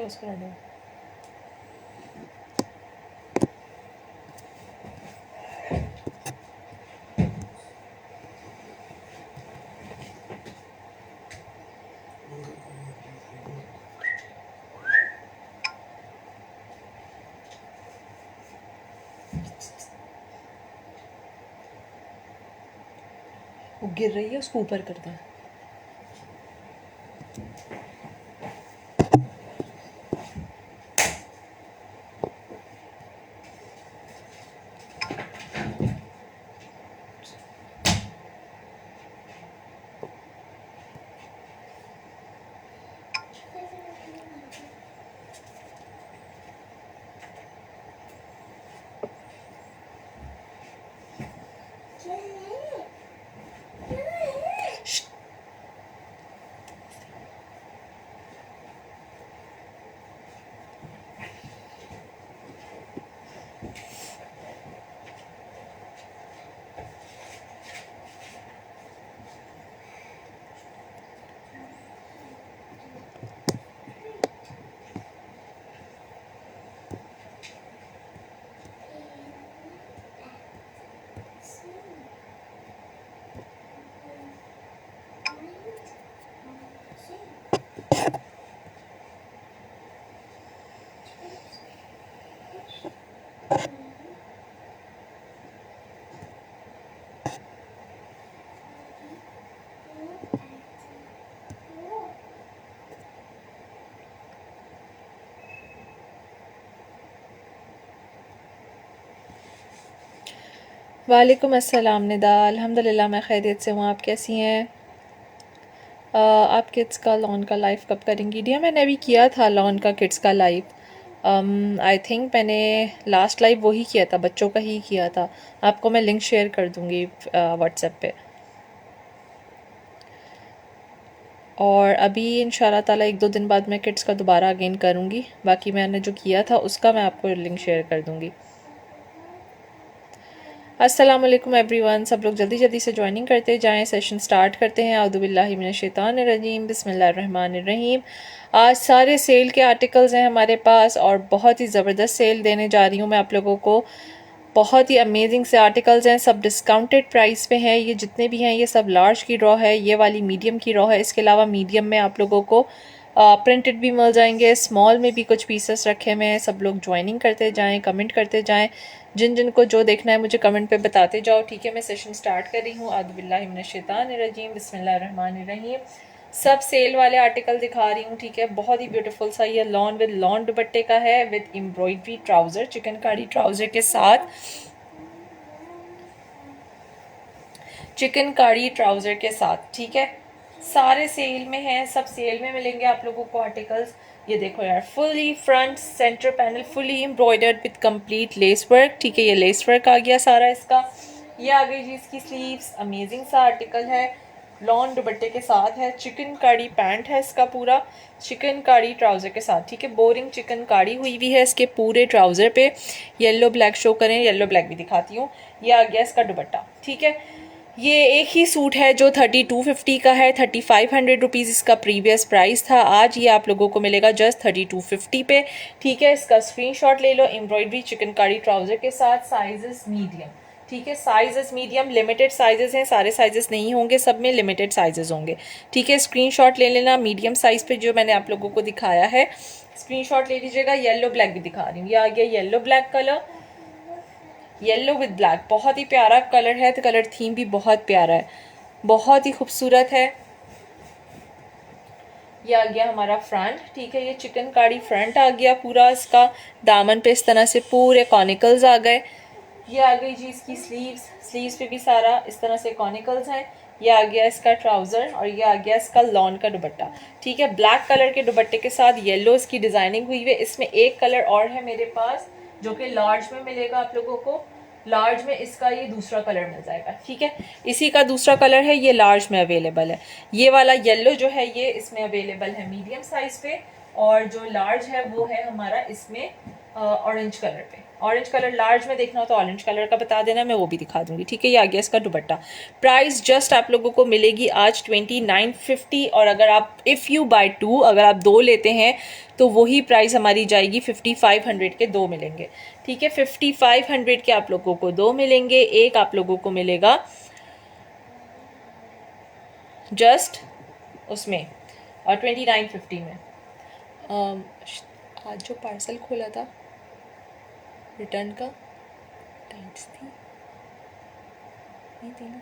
Close कर दो। वो गिर रही है, उसको ऊपर करता है। वालेकुम अस्सलाम निदा, अल्हम्दुलिल्लाह मैं खैरियत से हूँ। आप कैसी हैं? आप किड्स का लॉन का लाइव कब करेंगी? डिया मैंने अभी किया था लॉन का किड्स का लाइव। आई थिंक मैंने लास्ट लाइव वही किया था, बच्चों का ही किया था। आपको मैं लिंक शेयर कर दूँगी व्हाट्सएप पे। और अभी इंशाल्लाह ताला 1-2 दिन बाद मैं किड्स का दोबारा अगेन करूँगी। बाकी मैंने जो किया था उसका मैं आपको लिंक शेयर कर दूँगी। अस्सलाम वालेकुम एवरीवन, सब लोग जल्दी जल्दी से ज्वाइनिंग करते जाएं। सेशन स्टार्ट करते हैं। औदुबिल्लाहि मिनश्शैतानिर्रजीम, बिस्मिल्लाहिर्रहमानिर्रहीम। आज सारे सेल के आर्टिकल्स हैं हमारे पास और बहुत ही ज़बरदस्त सेल देने जा रही हूँ मैं आप लोगों को। बहुत ही अमेजिंग से आर्टिकल्स हैं, सब डिस्काउंटेड प्राइस पे हैं। ये जितने भी हैं ये सब लार्ज की ड्रॉ है, ये वाली मीडियम की ड्रॉ है। इसके अलावा मीडियम में आप लोगों को प्रिंटेड भी मिल जाएंगे, स्मॉल में भी कुछ पीसेस रखे हुए हैं। सब लोग ज्वाइनिंग करते जाएं, कमेंट करते जाएं। जिन जिन को जो देखना है मुझे कमेंट पे बताते जाओ, ठीक है? मैं सेशन स्टार्ट कर रही हूँ। औज़ुबिल्लाहि मिनश्शैतानिर्रजीम, बिस्मिल्लाहिर्रहमानिर्रहीम। सब सेल वाले आर्टिकल दिखा रही हूँ, ठीक है? बहुत ही ब्यूटीफुल सा ये लॉन विद लॉन दुपट्टे का है, with embroidery trouser, chikankari trouser के साथ, चिकनकारी ट्राउज़र के साथ, ठीक है? सारे सेल में हैं, सब सेल में मिलेंगे आप लोगों को आर्टिकल्स। ये देखो यार, fully front centre panel fully embroidered with complete lace work, ठीक है? ये लेस वर्क आ गया सारा इसका। ये आ गई जी इसकी स्लीव्स, अमेजिंग सा आर्टिकल है, लॉन दुपट्टे के साथ है। चिकनकारी पैंट है इसका पूरा, चिकनकारी ट्राउज़र के साथ, ठीक है? बोरिंग चिकनकारी हुई हुई है इसके पूरे ट्राउज़र पे। येलो ब्लैक शो करें, येलो ब्लैक भी दिखाती हूँ। ये आ गया इसका दुपट्टा, ठीक है? ये एक ही सूट है जो 3250 का है। 3500 रुपीज़ इसका प्रीवियस प्राइस था। आज ये आप लोगों को मिलेगा जस्ट 3250 पे, ठीक है? इसका स्क्रीनशॉट ले लो। एम्ब्रॉयडरी चिकनकारी ट्राउज़र के साथ, साइजेस मीडियम, ठीक है? साइजेस मीडियम, लिमिटेड साइजेस हैं, सारे साइजेस नहीं होंगे, सब में लिमिटेड साइजेस होंगे, ठीक है? स्क्रीनशॉट ले लेना। मीडियम साइज़ पे जो मैंने आप लोगों को दिखाया है स्क्रीनशॉट ले लीजिएगा। येलो ब्लैक भी दिखा रही हूँ, ये आ गया yellow black colour, yellow with black, बहुत ही प्यारा कलर है। तो कलर थीम भी बहुत प्यारा है, बहुत ही खूबसूरत है। ये आ गया हमारा फ्रंट, ठीक है? ये चिकनकारी फ्रंट आ गया पूरा इसका। दामन पे इस तरह से पूरे कॉनिकल्स आ गए। ये आ गई जी इसकी स्लीव्स, स्लीव्स पे भी सारा इस तरह से कॉनिकल्स हैं। ये आ गया इसका ट्राउज़र और ये आ गया इसका लॉन का दुपट्टा, ठीक है? ब्लैक कलर के दुपट्टे के साथ येलो इसकी डिज़ाइनिंग हुई है। इसमें एक कलर और है मेरे पास जो कि लार्ज में मिलेगा आप लोगों को। लार्ज में इसका ये दूसरा कलर मिल जाएगा, ठीक है? इसी का दूसरा कलर है, ये लार्ज में अवेलेबल है। ये वाला येलो जो है ये इसमें अवेलेबल है मीडियम साइज पे, और जो लार्ज है वो है हमारा इसमें ऑरेंज कलर पे, ऑरेंज कलर लार्ज में देखना हो तो ऑरेंज कलर का बता देना, मैं वो भी दिखा दूंगी, ठीक है। ये आ गया इसका दुपट्टा। प्राइस जस्ट आप लोगों को मिलेगी आज 2950, और अगर आप इफ़ यू बाय 2, अगर आप 2 लेते हैं तो वही प्राइस हमारी जाएगी 5500 के 2 मिलेंगे, ठीक है। 5500 के आप लोगों को 2 मिलेंगे, एक आप लोगों को मिलेगा जस्ट उसमें और 2950 में। आज जो पार्सल खोला था रिटर्न का टाइट्स थी, नहीं थी ना,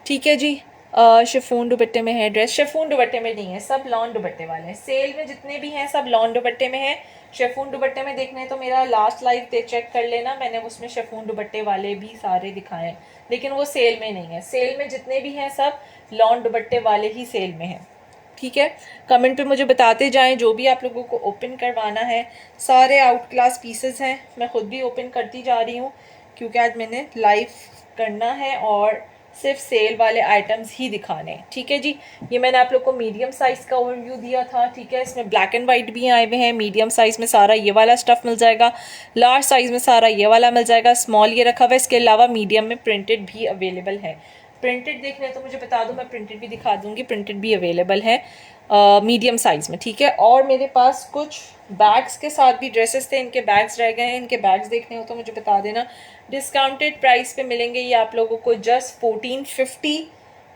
ठीक है जी। शिफॉन दुपट्टे में है ड्रेस, शिफॉन दुपट्टे में नहीं है, सब लॉन दुपट्टे वाले हैं। सेल में जितने भी हैं सब लॉन दुपट्टे में हैं। शिफॉन दुपट्टे में देखने हैं तो मेरा लास्ट लाइव पे चेक कर लेना, मैंने उसमें शिफॉन दुपट्टे वाले भी सारे दिखाए हैं, लेकिन वो सेल में नहीं है। सेल में जितने भी हैं सब लॉन दुपट्टे वाले ही सेल में हैं, ठीक है। कमेंट पे मुझे बताते जाएं जो भी आप लोगों को ओपन करवाना है। सारे आउट क्लास पीसेस हैं, मैं खुद भी ओपन करती जा रही हूँ क्योंकि आज मैंने लाइव करना है और सिर्फ सेल वाले आइटम्स ही दिखाने हैं, ठीक है जी। ये मैंने आप लोग को मीडियम साइज़ का ओवरव्यू दिया था, ठीक है। इसमें ब्लैक एंड वाइट भी आए हुए हैं। मीडियम साइज़ में सारा ये वाला स्टफ़ मिल जाएगा, लार्ज साइज़ में सारा ये वाला मिल जाएगा, स्मॉल ये रखा हुआ है। इसके अलावा मीडियम में प्रिंटेड भी अवेलेबल है। प्रिंटेड देखने तो मुझे बता दूं, मैं प्रिंटेड भी दिखा दूंगी, प्रिंटेड भी अवेलेबल है मीडियम साइज़ में, ठीक है। और मेरे पास कुछ बैग्स के साथ भी ड्रेसेस थे, इनके बैग्स रह गए हैं, इनके बैग्स देखने हो तो मुझे बता देना। डिस्काउंटेड प्राइस पे मिलेंगे ये आप लोगों को जस्ट 1450,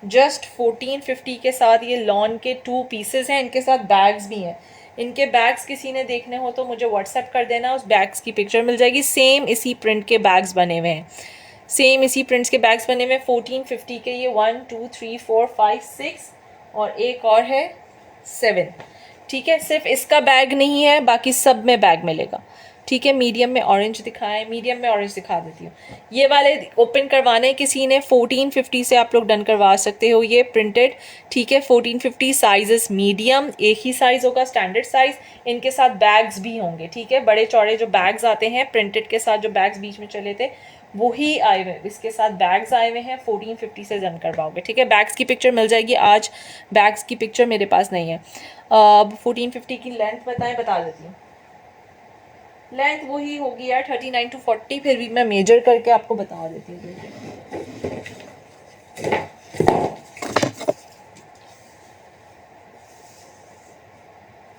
जस्ट 1450 के साथ। ये लॉन के 2 पीसेस हैं, इनके साथ बैग्स भी हैं। इनके बैग्स किसी ने देखने हो तो मुझे व्हाट्सएप कर देना, उस बैग्स की पिक्चर मिल जाएगी। सेम इसी प्रिंट के बैग्स बने हुए हैं, सेम इसी प्रिंट्स के बैग्स बने हुए 1450 के। ये 1 2 3 4 5 6 और एक और है 7, ठीक है। सिर्फ इसका बैग नहीं है, बाकी सब में बैग मिलेगा, ठीक है। मीडियम में ऑरेंज दिखाएं, मीडियम में ऑरेंज दिखा देती हूँ। ये वाले ओपन करवाने किसी ने 1450 से आप लोग डन करवा सकते हो, ये प्रिंटेड, ठीक है। 1450 साइजेस मीडियम, एक ही साइज होगा स्टैंडर्ड साइज। इनके साथ बैग्स भी होंगे, ठीक है। बड़े चौड़े जो बैग्स आते हैं प्रिंटेड के साथ, जो बैग्स बीच में चले थे वही आए हुए, इसके साथ बैग्स आए हुए हैं। 1450 से डन करवाओगे, ठीक है। बैग्स की पिक्चर मिल जाएगी, आज बैग्स की पिक्चर मेरे पास नहीं है। 1450 की लेंथ बताएं, बता देती हूँ। लेंथ वही होगी यार 39 to 40, फिर भी मैं मेजर करके आपको बता देती हूँ।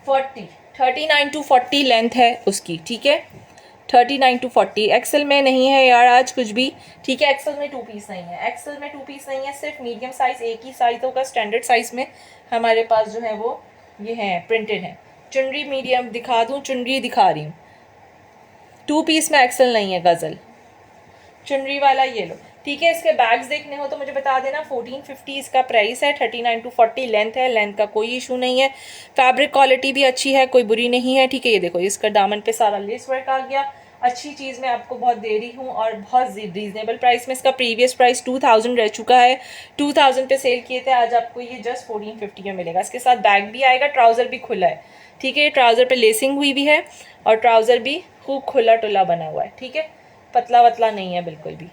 39 to 40 लेंथ है उसकी, ठीक है। 39 to 40। एक्सेल में नहीं है यार आज कुछ भी, ठीक है। एक्सेल में 2 पीस नहीं है, एक्सेल में 2 पीस नहीं है, सिर्फ मीडियम साइज एक ही साइज होगा। स्टैंडर्ड साइज में हमारे पास जो है वो ये है, प्रिंटेड है। चुनरी मीडियम दिखा दूँ, चुनरी दिखा रही हूँ। 2 पीस में एक्सेल नहीं है गज़ल, चुनरी वाला ये लो, ठीक है। इसके बैग्स देखने हो तो मुझे बता देना। 1450 इसका प्राइस है, 39 to 40 लेंथ है, लेंथ का कोई इशू नहीं है। फैब्रिक क्वालिटी भी अच्छी है, कोई बुरी नहीं है, ठीक है। ये देखो इसका दामन पे सारा लेस वर्क आ गया, अच्छी चीज़ मैं आपको बहुत दे रही हूँ और बहुत रीजनेबल प्राइस में। इसका प्रीवियस प्राइस 2000 रह चुका है, 2000 पे सेल किए थे, आज आपको ये जस्ट 1450 में मिलेगा। इसके साथ बैग भी आएगा, ट्राउज़र भी खुला है, ठीक है। ट्राउज़र पे लेसिंग हुई भी है और ट्राउज़र भी खूब खुला टुला बना हुआ है, ठीक है। पतला वतला नहीं है बिल्कुल भी।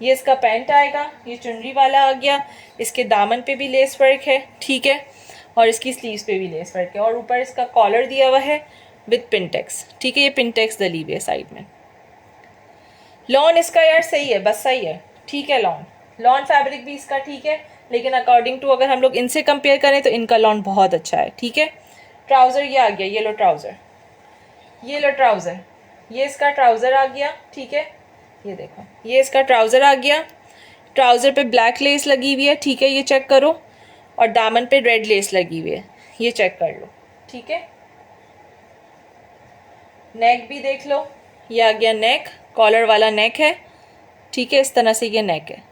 ये इसका पैंट आएगा, ये चुनरी वाला आ गया। इसके दामन पे भी लेस वर्क है, ठीक है, और इसकी स्लीव्स पे भी लेस वर्क है, और ऊपर इसका कॉलर दिया हुआ है विद पिंटेक्स, ठीक है। ये पिंटेक्स डली हुई है साइड में। लॉन इसका यार सही है, बस सही है, ठीक है। लॉन फैब्रिक भी इसका ठीक है, लेकिन अकॉर्डिंग टू अगर हम लोग इनसे कंपेयर करें तो इनका लॉन बहुत अच्छा है, ठीक है। ट्राउज़र ये आ गया, ये लो ट्राउज़र, ये लो ट्राउज़र, ये इसका ट्राउज़र आ गया, ठीक है। ये देखो ये इसका ट्राउज़र आ गया। ट्राउज़र पे ब्लैक लेस लगी हुई है, ठीक है, ये चेक करो, और दामन पे रेड लेस लगी हुई है, ये चेक कर लो, ठीक है। नेक भी देख लो, ये आ गया नेक, कॉलर वाला नेक है, ठीक है। इस तरह से ये नेक है।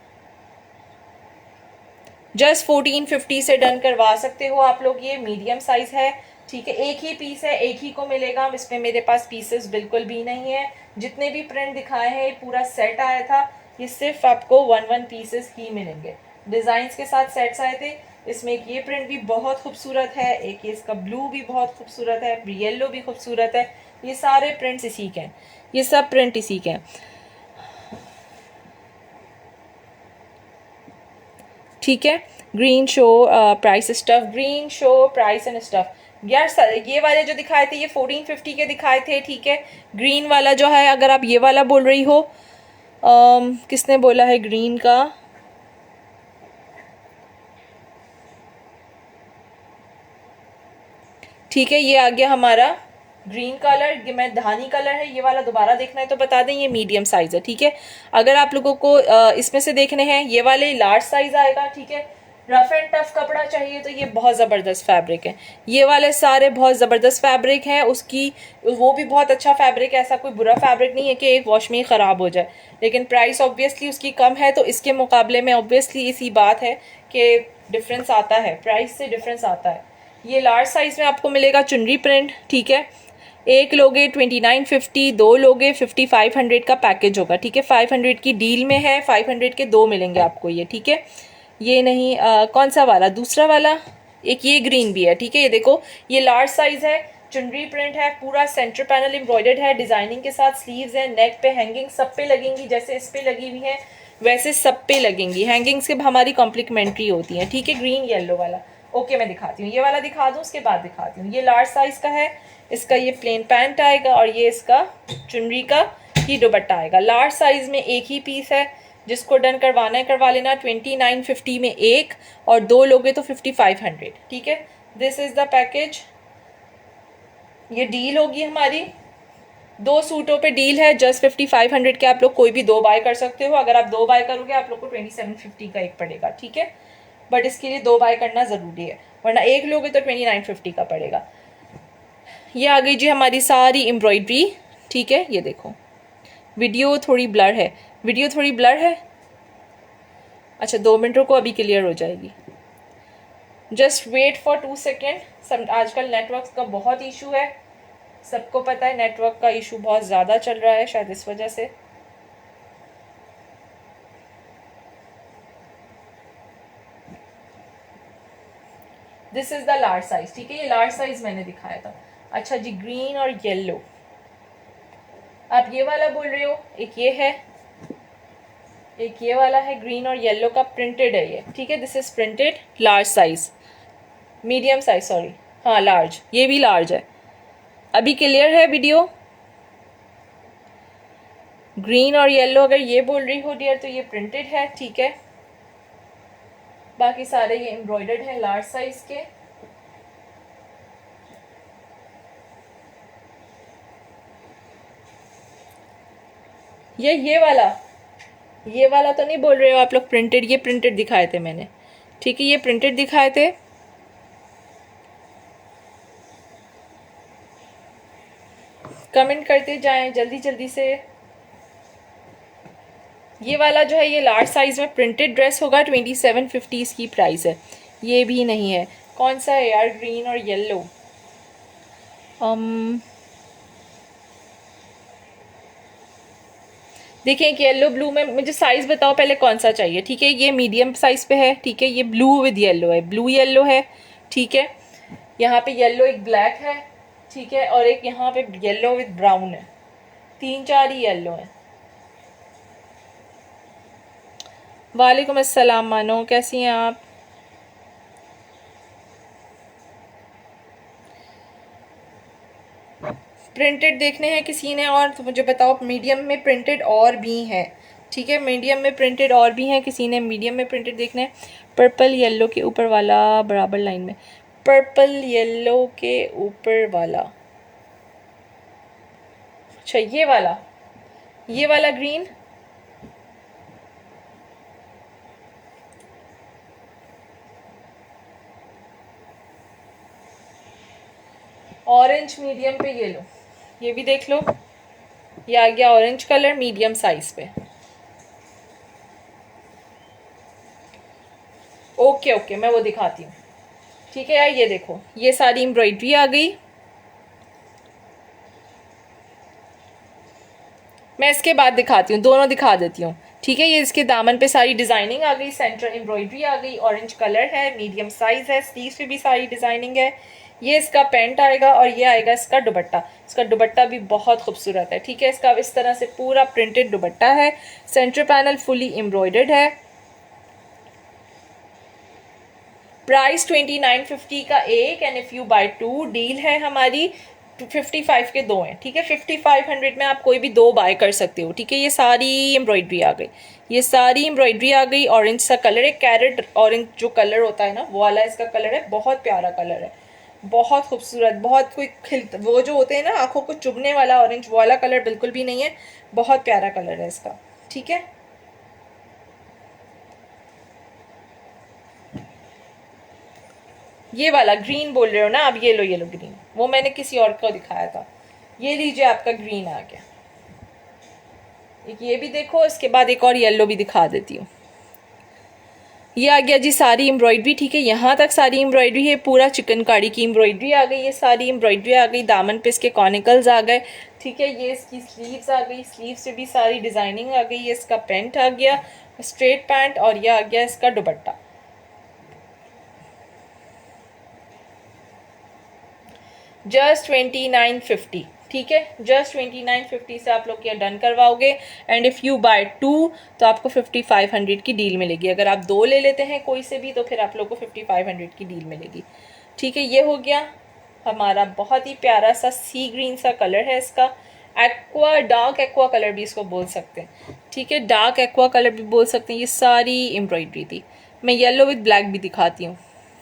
जस्ट 1450 से डन करवा सकते हो आप लोग। ये मीडियम साइज है, ठीक है। एक ही पीस है, एक ही को मिलेगा, इसमें मेरे पास पीसेस बिल्कुल भी नहीं है। जितने भी प्रिंट दिखाए हैं ये पूरा सेट आया था, ये सिर्फ आपको 1 पीसेस ही मिलेंगे। डिज़ाइंस के साथ सेट्स आए थे। इसमें एक ये प्रिंट भी बहुत खूबसूरत है, एक ये इसका ब्लू भी बहुत खूबसूरत है, येलो भी खूबसूरत है। ये सारे प्रिंट्स इसी के हैं, ये सब प्रिंट इसी के हैं, ठीक है। Green show price stuff, green show price and stuff, यार ये वाले जो दिखाए थे ये 1450 के दिखाए थे, ठीक है। ग्रीन वाला जो है, अगर आप ये वाला बोल रही हो, किसने बोला है ग्रीन का, ठीक है, ये आ गया हमारा ग्रीन कलर, ये मैं धानी कलर है, ये वाला दोबारा देखना है तो बता दें, ये मीडियम साइज है, ठीक है। अगर आप लोगों को इसमें से देखने हैं, ये वाले लार्ज साइज आएगा, ठीक है। रफ एंड टफ कपड़ा चाहिए तो ये बहुत ज़बरदस्त फैब्रिक है, ये वाले सारे बहुत ज़बरदस्त फैब्रिक हैं उसकी, वो भी बहुत अच्छा फैब्रिक है, ऐसा कोई बुरा फैब्रिक नहीं है कि एक वॉश में ही ख़राब हो जाए। लेकिन प्राइस ऑब्वियसली उसकी कम है, तो इसके मुकाबले में ऑब्वियसली इसी बात है कि डिफरेंस आता है, प्राइस से डिफरेंस आता है। ये लार्ज साइज में आपको मिलेगा चुनरी प्रिंट, ठीक है। एक लोगे 2950, दो लोगे 5500 का पैकेज होगा, ठीक है। 500 की डील में है, 500 के दो मिलेंगे आपको ये, ठीक है। ये नहीं कौन सा वाला, दूसरा वाला, एक ये ग्रीन भी है, ठीक है। ये देखो, ये लार्ज साइज है, चुनरी प्रिंट है, पूरा सेंटर पैनल एम्ब्रॉयडर्ड है, डिजाइनिंग के साथ स्लीव्स हैं, नेक पे हैंगिंग सब पे लगेंगी, जैसे इस पे लगी हुई है वैसे सब पे लगेंगी। हैंगिंग्स के हमारी कॉम्प्लीमेंट्री होती हैं, ठीक है। ग्रीन येलो वाला, ओके मैं दिखाती हूँ, ये वाला दिखा दूँ उसके बाद दिखाती हूँ। ये लार्ज साइज का है, इसका ये प्लेन पैंट आएगा और ये इसका चुनरी का ही दुपट्टा आएगा। लार्ज साइज में एक ही पीस है, जिसको डन करवाना है करवा लेना। 2950 में एक, और दो लोगे तो 5500, ठीक है। दिस इज द पैकेज, ये डील होगी हमारी, दो सूटों पे डील है, जस्ट 5500 के आप लोग कोई भी दो बाय कर सकते हो। अगर आप दो बाय करोगे आप लोग को 2750 का एक पड़ेगा, ठीक है। बट इसके लिए दो बाय करना ज़रूरी है, वरना एक लोगे तो 2950 का पड़ेगा। ये आ गई जी हमारी सारी एम्ब्रॉयडरी, ठीक है। ये देखो, वीडियो थोड़ी ब्लर है, वीडियो थोड़ी ब्लर है, अच्छा 2 मिनट रुको, अभी क्लियर हो जाएगी। Just wait for 2 second. सब आजकल नेटवर्क का बहुत इशू है, सबको पता है नेटवर्क का इशू बहुत ज़्यादा चल रहा है, शायद इस वजह से। This is the large size, ठीक है। ये लार्ज साइज मैंने दिखाया था। अच्छा जी, ग्रीन और येलो, आप ये वाला बोल रहे हो, एक ये है, एक ये वाला है, ग्रीन और येलो का प्रिंटेड है ये, ठीक है। This is printed large size, medium size sorry, हाँ लार्ज, ये भी लार्ज है। अभी क्लियर है वीडियो? ग्रीन और येलो अगर ये बोल रही हो डियर तो ये प्रिंटेड है, ठीक है। बाकी सारे ये एम्ब्रॉयडर्ड है लार्ज साइज के। ये वाला तो नहीं बोल रहे हो आप लोग प्रिंटेड? ये प्रिंटेड दिखाए थे मैंने, ठीक है, ये प्रिंटेड दिखाए थे। कमेंट करते जाएं जल्दी जल्दी से। ये वाला जो है ये लार्ज साइज में प्रिंटेड ड्रेस होगा, 2750 इसकी प्राइस है। ये भी नहीं है, कौन सा है यार, ग्रीन और येलो, देखिए कि येलो ब्लू में, मुझे साइज बताओ पहले कौन सा चाहिए, ठीक है। ये मीडियम साइज पे है, ठीक है। ये ब्लू विद येलो है, ब्लू येलो है, ठीक है। यहाँ पे येलो एक ब्लैक है, ठीक है, और एक यहाँ पे येलो विद ब्राउन है, तीन चार ही येलो है। वालेकुम अस्सलाम मानो, कैसी हैं आप? प्रिंटेड देखने हैं किसी ने और तो मुझे बताओ। मीडियम में प्रिंटेड और भी हैं, ठीक है, मीडियम में प्रिंटेड और भी हैं, किसी ने मीडियम में प्रिंटेड देखने हैं। पर्पल येलो के ऊपर वाला बराबर लाइन में, पर्पल येलो के ऊपर वाला, अच्छा ये वाला ग्रीन, ऑरेंज मीडियम पे, ये लो, ये भी देख लो, ये आ गया ऑरेंज कलर मीडियम साइज पे। ओके ओके, मैं वो दिखाती हूँ, ठीक है यार। ये देखो, ये सारी एम्ब्रॉयडरी आ गई। मैं इसके बाद दिखाती हूँ, दोनों दिखा देती हूँ, ठीक है। ये इसके दामन पे सारी डिजाइनिंग आ गई, सेंटर एम्ब्रॉयडरी आ गई, ऑरेंज कलर है, मीडियम साइज है, स्लीव्स पे भी सारी डिजाइनिंग है। ये इसका पैंट आएगा और ये आएगा इसका दुपट्टा। इसका दुपट्टा भी बहुत खूबसूरत है, ठीक है। इसका इस तरह से पूरा प्रिंटेड दुपट्टा है, सेंटर पैनल फुली एम्ब्रॉयडर्ड है, प्राइस 2950 का एक, and if you by two, deal है हमारी 55 के दो हैं, ठीक है। 5500 में आप कोई भी दो बाय कर सकते हो, ठीक है। ये सारी एम्ब्रॉयडरी आ गई, ये सारी एम्ब्रॉयडरी आ गई। ऑरेंज सा कलर है, कैरेट ऑरेंज जो कलर होता है ना, वो वाला इसका कलर है। बहुत प्यारा कलर है, बहुत खूबसूरत, बहुत कोई वो जो होते हैं ना आंखों को चुभने वाला ऑरेंज, वो वाला कलर बिल्कुल भी नहीं है। बहुत प्यारा कलर है इसका, ठीक है। ये वाला ग्रीन बोल रहे हो ना आप, ये लो ग्रीन, वो मैंने किसी और को दिखाया था। ये लीजिए, आपका ग्रीन आ गया। एक ये भी देखो, इसके बाद एक और येलो भी दिखा देती हूँ। ये आ गया जी सारी एम्ब्रॉयडरी, ठीक है। यहाँ तक सारी एम्ब्रॉयडरी है, पूरा चिकनकारी की एम्ब्रॉयडरी आ गई, ये सारी एम्ब्रॉयडरी आ गई। दामन पे इसके कॉनिकल्स आ गए, ठीक है। ये इसकी स्लीव्स आ गई, स्लीव से भी सारी डिज़ाइनिंग आ गई। ये इसका पैंट आ गया, स्ट्रेट पैंट, और ये आ गया इसका दुपट्टा। जस्ट 2950, ठीक है। जस्ट 2950 से आप लोग ये डन करवाओगे, and if you by two तो आपको 5500 की डील मिलेगी। अगर आप दो ले लेते हैं कोई से भी तो फिर आप लोग को 5500 की डील मिलेगी, ठीक है। ये हो गया हमारा बहुत ही प्यारा सा सी ग्रीन सा कलर है इसका। एक्वा, डार्क एक्वा कलर भी इसको बोल सकते हैं, ठीक है। डार्क एक्वा कलर भी बोल सकते हैं। ये सारी एम्ब्रॉयडरी थी। मैं येलो विद ब्लैक भी दिखाती हूँ,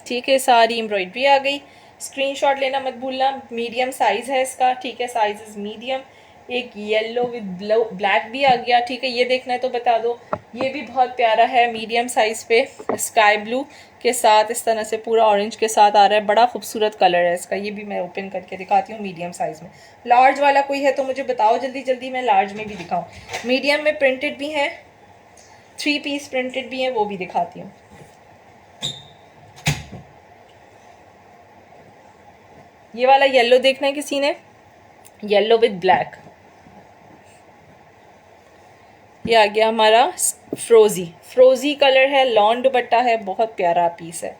ठीक है। सारी एम्ब्रॉयडरी आ गई। स्क्रीनशॉट लेना मत भूलना। मीडियम साइज़ है इसका, ठीक है। Size is medium. एक येलो विद ब्लैक भी आ गया, ठीक है। ये देखना है तो बता दो। ये भी बहुत प्यारा है, मीडियम साइज़ पे स्काई ब्लू के साथ इस तरह से पूरा ऑरेंज के साथ आ रहा है। बड़ा खूबसूरत कलर है इसका। ये भी मैं ओपन करके दिखाती हूँ मीडियम साइज़ में। लार्ज वाला कोई है तो मुझे बताओ जल्दी जल्दी, मैं लार्ज में भी दिखाऊँ। मीडियम में प्रिंटेड भी हैं, 3 पीस प्रिंटेड भी हैं, वो भी दिखाती हूँ। ये वाला येलो देखना है किसी ने, येलो विद ब्लैक। ये आ गया हमारा फ्रोजी कलर है, लॉन दुपट्टा है, बहुत प्यारा पीस है।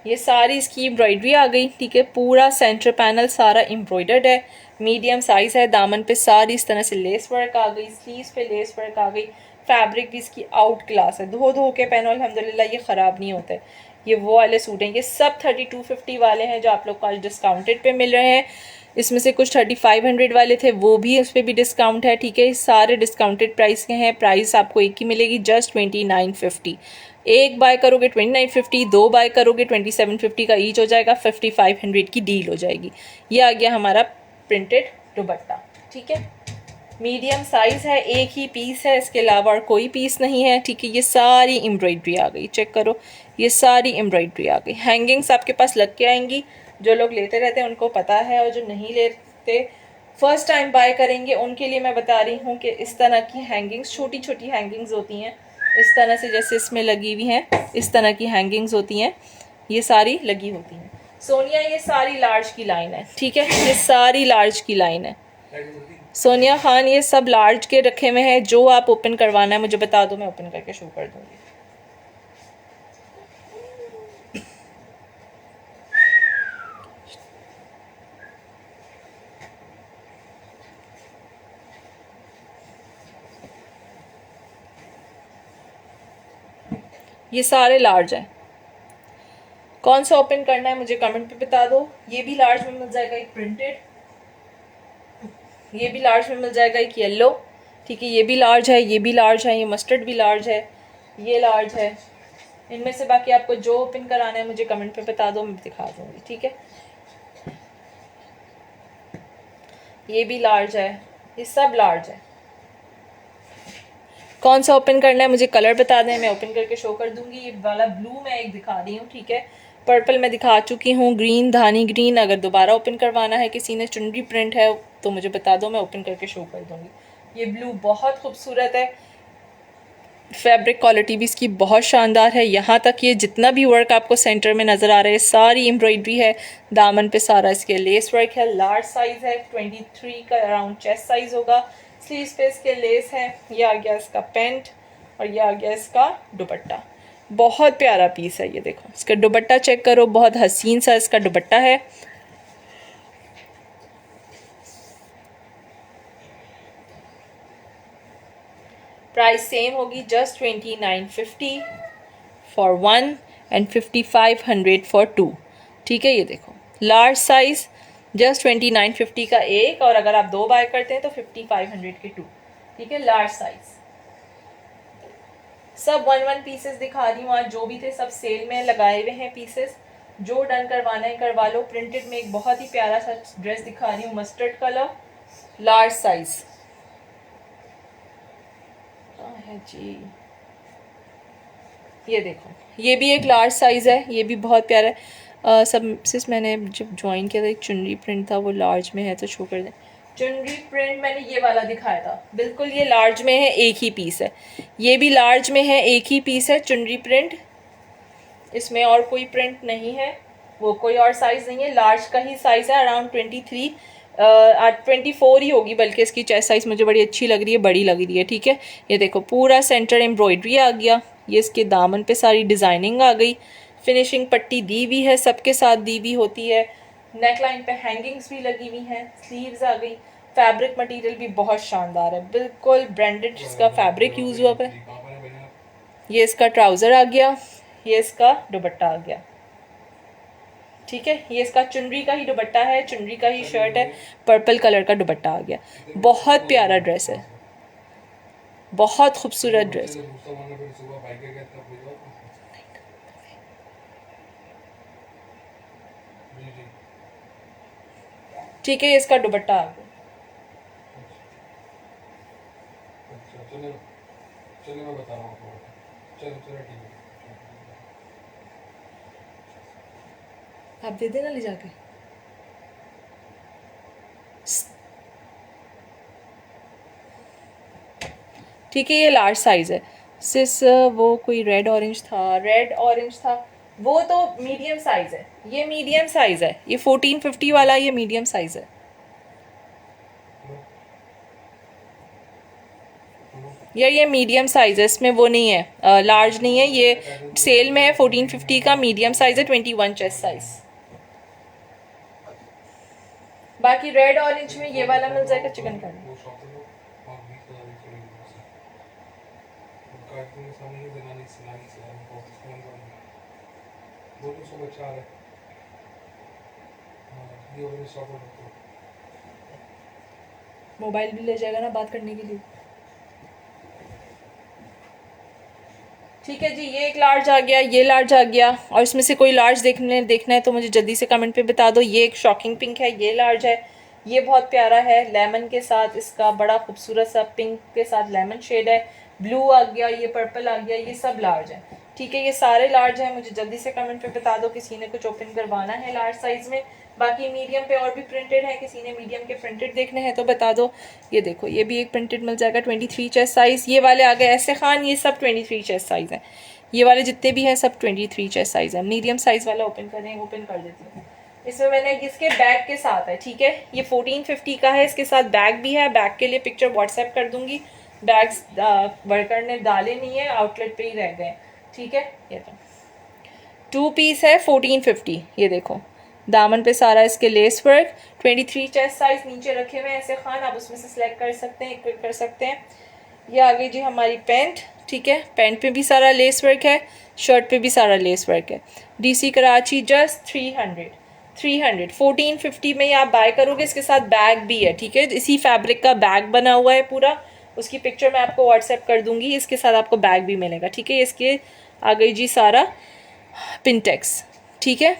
ये सारी इसकी एम्ब्रॉयडरी आ गई, ठीक है। पूरा सेंटर पैनल सारा एम्ब्रॉयडर्ड है, मीडियम साइज है। दामन पे सारी इस तरह से लेस वर्क आ गई, स्लीव्स पे लेस वर्क आ गई। फैब्रिक भी इसकी आउट क्लास है, धो धो के पहनो अल्हम्दुलिल्लाह ये ख़राब नहीं होते। ये वो वाले सूट हैं, ये सब 3250 वाले हैं जो आप लोग को आज डिस्काउंटेड पे मिल रहे हैं। इसमें से कुछ 3500 वाले थे, वो भी उस पर भी डिस्काउंट है, ठीक है। सारे डिस्काउंटेड प्राइस के हैं। प्राइस आपको एक ही मिलेगी, जस्ट 2950। एक बाय करोगे 2950, दो बाय करोगे 2750 का ईच हो जाएगा, 5500 की डील हो जाएगी। ये आ गया हमारा प्रिंटेड दुपट्टा, ठीक है। मीडियम साइज है, एक ही पीस है, इसके अलावा और कोई पीस नहीं है, ठीक है। ये सारी एम्ब्रॉयडरी आ गई, चेक करो, ये सारी एम्ब्रॉयडरी आ गई। हैंगिंग्स आपके पास लग के आएंगी, जो लोग लेते रहते हैं उनको पता है, और जो नहीं लेते फर्स्ट टाइम बाय करेंगे उनके लिए मैं बता रही हूँ कि इस तरह की हैंगिंग्स, छोटी छोटी हैंगिंग्स होती हैं इस तरह से, जैसे इसमें लगी हुई हैं, इस तरह की हैंगिंग्स होती हैं, ये सारी लगी होती हैं। सोनिया ये सारी लार्ज की लाइन है, ठीक है। ये सारी लार्ज की लाइन है सोनिया खान, ये सब लार्ज के रखे हुए हैं। जो आप ओपन करवाना है मुझे बता दो, मैं ओपन करके शो कर दूंगी। ये सारे लार्ज हैं। कौन सा ओपन करना है मुझे कमेंट पे बता दो। ये भी लार्ज में मिल जाएगा एक प्रिंटेड, ये भी लार्ज में मिल जाएगा एक येलो, ठीक है। ये भी लार्ज है, ये भी लार्ज है, ये मस्टर्ड भी लार्ज है, ये लार्ज है। इनमें से बाकी आपको जो ओपन कराना है मुझे कमेंट पे बता दो, मैं दिखा दूंगी, ठीक है। ये भी लार्ज है, ये सब लार्ज है। कौन सा ओपन करना है मुझे कलर बता दें, मैं ओपन करके शो कर दूंगी। ये वाला ब्लू मैं एक दिखा रही हूँ, ठीक है। पर्पल मैं दिखा चुकी हूँ, ग्रीन, धानी ग्रीन। अगर दोबारा ओपन करवाना है किसी ने, चुनरी प्रिंट है तो मुझे बता दो, मैं ओपन करके शो कर दूंगी। ये ब्लू बहुत खूबसूरत है, फैब्रिक क्वालिटी भी इसकी बहुत शानदार है। यहाँ तक ये जितना भी वर्क आपको सेंटर में नज़र आ रहा है सारी एम्ब्रॉयडरी है। दामन पे सारा इसके लेस वर्क है। लार्ज साइज़ है, 23 का अराउंड चेस्ट साइज़ होगा। स्लीव्स पे इसके लेस है। ये आ गया इसका पैंट, और ये आ गया इसका दुपट्टा। बहुत प्यारा पीस है, ये देखो इसका दुपट्टा चेक करो, बहुत हसीन सा इसका दुपट्टा है। प्राइस सेम होगी, जस्ट 2950 फॉर 1 एंड 5500 फॉर 2। ठीक है, ये देखो लार्ज साइज जस्ट 2950 का एक, और अगर आप 2 बाय करते हैं तो 5500 के 2। ठीक है, लार्ज साइज। सब 1 पीसेस दिखा रही हूँ आज, जो भी थे सब सेल में लगाए हुए हैं पीसेस। जो डन करवाना है करवा लो। प्रिंटेड में एक बहुत ही प्यारा सा ड्रेस दिखा रही हूँ, मस्टर्ड कलर, लार्ज साइज है जी। ये देखो, ये भी एक लार्ज साइज़ है, ये भी बहुत प्यारा है। सब सिर्फ मैंने जब ज्वाइन किया था एक चुनरी प्रिंट था, वो लार्ज में है तो शो कर दें। चुनरी प्रिंट मैंने ये वाला दिखाया था, बिल्कुल ये लार्ज में है, एक ही पीस है। ये भी लार्ज में है, एक ही पीस है चुनरी प्रिंट, इसमें और कोई प्रिंट नहीं है, वो कोई और साइज़ नहीं है, लार्ज का ही साइज़ है। अराउंड 23 24 ही होगी, बल्कि इसकी चेस्ट साइज़ मुझे बड़ी अच्छी लग रही है, बड़ी लग रही है। ठीक है, ये देखो पूरा सेंटर एम्ब्रॉयडरी आ गया, ये इसके दामन पे सारी डिज़ाइनिंग आ गई, फिनिशिंग पट्टी दी हुई है, सबके साथ दी हुई होती है। नेक लाइन पे हैंगिंग्स भी लगी हुई हैं, स्लीव्स आ गई। फैब्रिक मटेरियल भी बहुत शानदार है, बिल्कुल ब्रांडेड इसका फैब्रिक यूज़ हुआ है। ये इसका ट्राउज़र आ गया, ये इसका दुपट्टा आ गया। ठीक है, ये इसका चुनरी का ही दुपट्टा है, चुनरी का ही शर्ट है, पर्पल कलर का दुपट्टा आ गया। बहुत प्यारा ड्रेस है, बहुत खूबसूरत ड्रेस है। ठीक है, ये इसका दुपट्टा आ गया। चलिए मैं बता रहा हूँ आपको। चलो ठीक है, आप दे देना ले जाके। ठीक है, ये लार्ज साइज़ है। सिस वो कोई रेड ऑरेंज था, वो तो मीडियम साइज़ है, ये मीडियम साइज़ है, ये 1450 वाला ये मीडियम साइज़ है। ये मीडियम साइज़ है, इसमें वो नहीं है, लार्ज नहीं है, ये सेल में है 1450 का, मीडियम साइज़ है, 21 चेस्ट साइज़। बाकी रेड ऑरेंज में ये वाला मिल जाएगा चिकन करी। मोबाइल भी ले जाएगा ना बात करने के लिए। ठीक है जी, ये एक लार्ज आ गया, ये लार्ज आ गया, और इसमें से कोई लार्ज देखना है तो मुझे जल्दी से कमेंट पे बता दो। ये एक शॉकिंग पिंक है, ये लार्ज है, ये बहुत प्यारा है, लेमन के साथ इसका बड़ा खूबसूरत सा पिंक के साथ लेमन शेड है, ब्लू आ गया, ये पर्पल आ गया, ये सब लार्ज है। ठीक है, ये सारे लार्ज हैं, मुझे जल्दी से कमेंट पे बता दो किसी ने कुछ ओपन करवाना है लार्ज साइज़ में। बाकी मीडियम पे और भी प्रिंटेड है, किसी ने मीडियम के प्रिंटेड देखने हैं तो बता दो। ये देखो, ये भी एक प्रिंटेड मिल जाएगा 23 चेस्ट साइज़। ये वाले आ गए ऐसे खान, ये सब 23 चेस्ट साइज़ है, ये वाले जितने भी हैं सब 23 चेस्ट साइज़ है। मीडियम साइज़ वाला ओपन कर देती हूँ। इसमें मैंने इसके बैग के साथ है, ठीक है, ये 1450 का है, इसके साथ बैग भी है। बैग के लिए पिक्चर व्हाट्सएप कर दूंगी। बैग्स वर्कर ने डाले नहीं है, आउटलेट पे ही रह गए। ठीक है, ये तो 2 पीस है 1450। ये देखो दामन पे सारा इसके लेस वर्क, 23 चेस्ट साइज नीचे रखे हुए हैं ऐसे खान, आप उसमें से सिलेक्ट कर सकते हैं, इक्विप कर सकते हैं। ये आगे जी हमारी पैंट, ठीक है, पैंट पे भी सारा लेस वर्क है, शर्ट पे भी सारा लेस वर्क है। DC कराची जस्ट 300 1450 में ये आप बाय करोगे। इसके साथ बैग भी है, ठीक है, इसी फैब्रिक का बैग बना हुआ है पूरा, उसकी पिक्चर मैं आपको व्हाट्सएप कर दूंगी। इसके साथ आपको बैग भी मिलेगा, ठीक है। इसके आ गई जी सारा पिंटेक्स, ठीक है।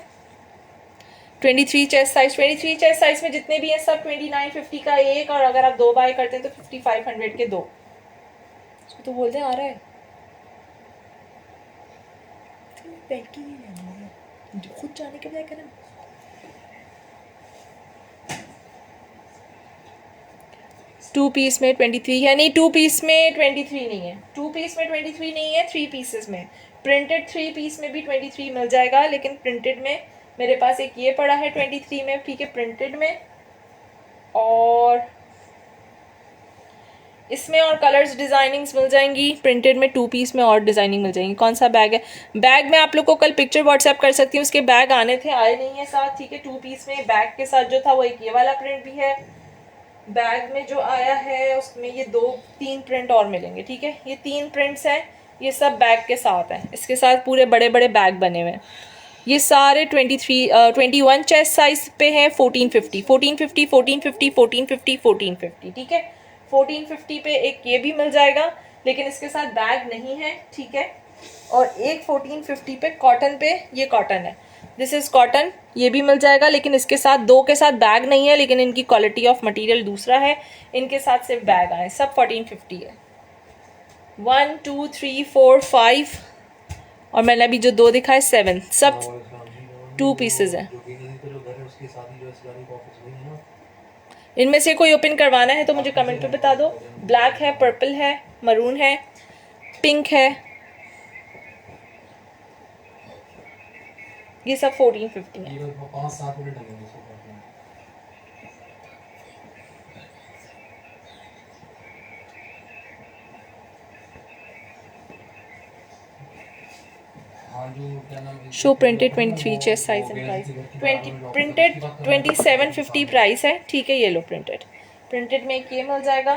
23 चेस्ट साइज में जितने भी हैं सब 2950 का एक, और अगर आप 2 बाय करते हैं तो 5500 के 2। इसको तो बोलते हैं आ रहा है खुद जाने के बजाय 2 पीस में 23 है, नहीं 2 पीस में 23 नहीं है, 2 पीस में 23 नहीं है, 3 पीसेस में। प्रिंटेड 3 पीस में भी 23 मिल जाएगा, लेकिन प्रिंटेड में मेरे पास एक ये पड़ा है 23 में, ठीक है, प्रिंटेड में। और इसमें और कलर्स डिज़ाइनिंग्स मिल जाएंगी। प्रिंटेड में 2 पीस में और डिज़ाइनिंग मिल जाएंगी। कौन सा बैग है? बैग में आप लोग को कल पिक्चर व्हाट्सएप कर सकती हूँ, उसके बैग आने थे, आए नहीं है साथ, ठीक है। 2 पीस में बैग के साथ जो था वो एक ये वाला प्रिंट भी है, बैग में जो आया है उसमें ये 2-3 प्रिंट और मिलेंगे, ठीक है। ये 3 प्रिंट्स हैं, ये सब बैग के साथ हैं, इसके साथ पूरे बड़े बड़े बैग बने हुए हैं। ये सारे 21 चेस्ट साइज पे हैं। 1450 1450 1450 1450 1450, ठीक है। 1450 पे एक ये भी मिल जाएगा, लेकिन इसके साथ बैग नहीं है, ठीक है। और एक 1450 पे कॉटन पे, ये कॉटन है, दिस इज़ कॉटन, ये भी मिल जाएगा, लेकिन इसके साथ दो के साथ बैग नहीं है, लेकिन इनकी क्वालिटी ऑफ मटेरियल दूसरा है, इनके साथ सिर्फ बैग आए, सब 1450 है। 1 2 3 4 5 और मैंने अभी जो 2 दिखाए 7, सब 2 पीसेज हैं। इनमें से कोई ओपन करवाना है तो मुझे कमेंट पे बता दो। ब्लैक है, पर्पल है, मरून है, पिंक है, ये सब 1450 है। 5-7 मिनट लगेंगे इसको। Show printed 23 chest size and price 20 printed 2750 price है, ठीक है। ये लो प्रिंटेड, प्रिंटेड में एक ये मिल जाएगा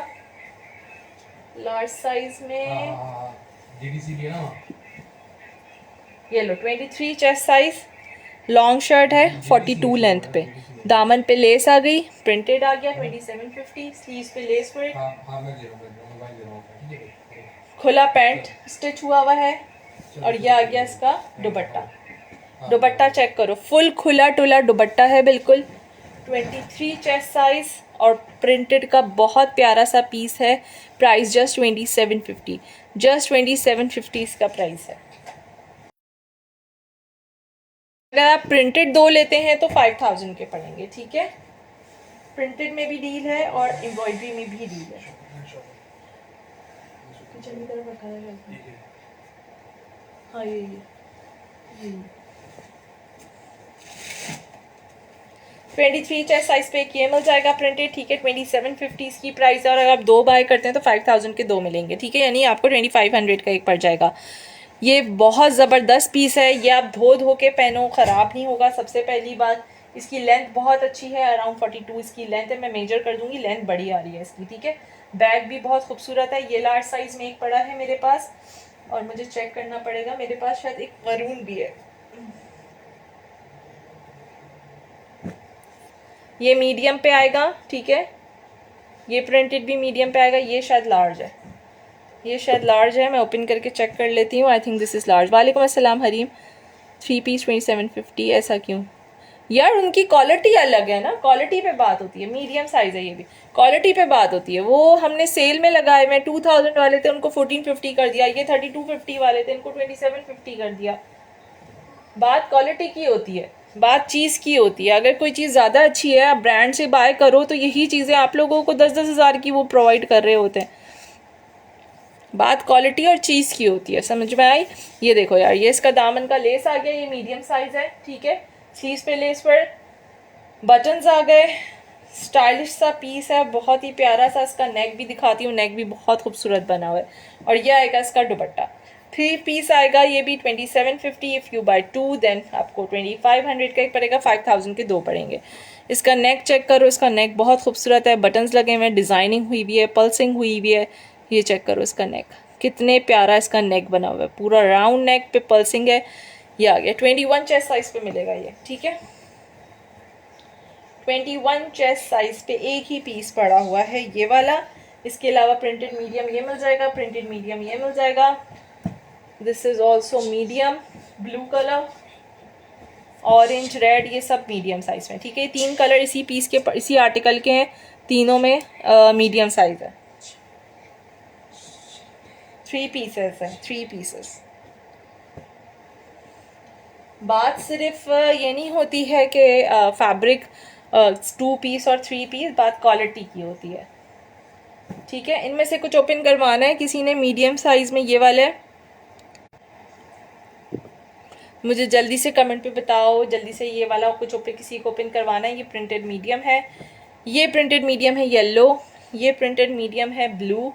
लार्ज साइज में, ये लो 23 चेस्ट साइज, लॉन्ग शर्ट है 42 लेंथ पे, दामन पे लेस आ गई, प्रिंटेड आ गया 2750, स्लीव्स पे लेस वर्क, खुला पैंट स्टिच हुआ हुआ है, और ये आ गया इसका दुपट्टा। दुपट्टा चेक करो, फुल खुला टुला दुपट्टा है बिल्कुल, 23 चेस्ट साइज और प्रिंटेड का बहुत प्यारा सा पीस है। प्राइस जस्ट 2750, जस्ट 2750 इसका प्राइस है। अगर आप प्रिंटेड 2 लेते हैं तो 5000 के पड़ेंगे, ठीक है। प्रिंटेड में भी डील है और एम्ब्रॉयडरी में भी डील है। हाँ ये 23 चेस्ट साइज पे एक ये मिल जाएगा प्रिंटेड, ठीक है। 2750 इसकी प्राइस है, और अगर आप 2 बाय करते हैं तो 5000 के 2 मिलेंगे, ठीक है। यानी आपको 2500 का एक पड़ जाएगा। ये बहुत ज़बरदस्त पीस है, ये आप धो धो के पहनो, ख़राब नहीं होगा। सबसे पहली बात, इसकी लेंथ बहुत अच्छी है, अराउंड 42 इसकी लेंथ है, मैं मेजर कर दूंगी, लेंथ बड़ी आ रही है इसकी, ठीक है। बैग भी बहुत खूबसूरत है, ये लार्ज साइज में एक पड़ा है मेरे पास, और मुझे चेक करना पड़ेगा, मेरे पास शायद एक मरून भी है, ये मीडियम पे आएगा, ठीक है। ये प्रिंटेड भी मीडियम पे आएगा, ये शायद लार्ज है, ये शायद लार्ज है, मैं ओपन करके चेक कर लेती हूँ। I think this is large. वालेकुम अस्सलाम हरीम। 3 पीस 2750, ऐसा क्यों यार? उनकी क्वालिटी अलग है ना, क्वालिटी पे बात होती है। मीडियम साइज़ है ये भी, क्वालिटी पे बात होती है। वो हमने सेल में लगाए, मैं 2000 वाले थे उनको 1450 कर दिया, ये 3250 वाले थे इनको 2750 कर दिया। बात क्वालिटी की होती है, बात चीज़ की होती है। अगर कोई चीज़ ज़्यादा अच्छी है, आप ब्रांड से बाय करो, तो यही चीज़ें आप लोगों को 10-10 हज़ार की वो प्रोवाइड कर रहे होते हैं। बात क्वालिटी और चीज़ की होती है, समझ में आई? ये देखो यार, ये इसका दामन का लेस आ गया, ये मीडियम साइज़ है, ठीक है। स्लीव्स पे लेस पर बटन्स आ गए, स्टाइलिश सा पीस है, बहुत ही प्यारा सा। इसका नेक भी दिखाती हूँ, नेक भी बहुत खूबसूरत बना हुआ है। और ये आएगा इसका दुपट्टा, 3 पीस आएगा, ये भी 2750। इफ़ यू बाय 2 देन आपको 2500 का एक पड़ेगा, 5000 के 2 पड़ेंगे। इसका नेक चेक करो, इसका नेक बहुत खूबसूरत है, बटन्स लगे हुए हैं, डिज़ाइनिंग हुई हुई है, पल्सिंग हुई हुई है। ये चेक करो इसका नेक, कितने प्यारा इसका नेक बना हुआ है, पूरा राउंड नेक पे पल्सिंग है। ये आ गया 21 चेस्ट साइज पे मिलेगा ये, ठीक है। 21 चेस्ट साइज पे एक ही पीस पड़ा हुआ है ये वाला। इसके अलावा प्रिंटेड मीडियम ये मिल जाएगा, प्रिंटेड मीडियम ये मिल जाएगा। This is also medium, blue colour, orange, red, ये सब मीडियम साइज में, ठीक है। 3 कलर इसी पीस के, इसी आर्टिकल के हैं, तीनों में मीडियम साइज है। 3 पीसेस हैं, 3 पीसेस। बात सिर्फ ये नहीं होती है कि फैब्रिक 2 पीस और 3 पीस, बात क्वालिटी की होती है, ठीक है। इनमें से कुछ ओपन करवाना है किसी ने, मीडियम साइज में ये वाले, मुझे जल्दी से कमेंट पे बताओ, जल्दी से। ये वाला कुछ ओपन, किसी को ओपन करवाना है। ये प्रिंटेड मीडियम है, ये प्रिंटेड मीडियम है येलो, ये प्रिंटेड मीडियम है ब्लू,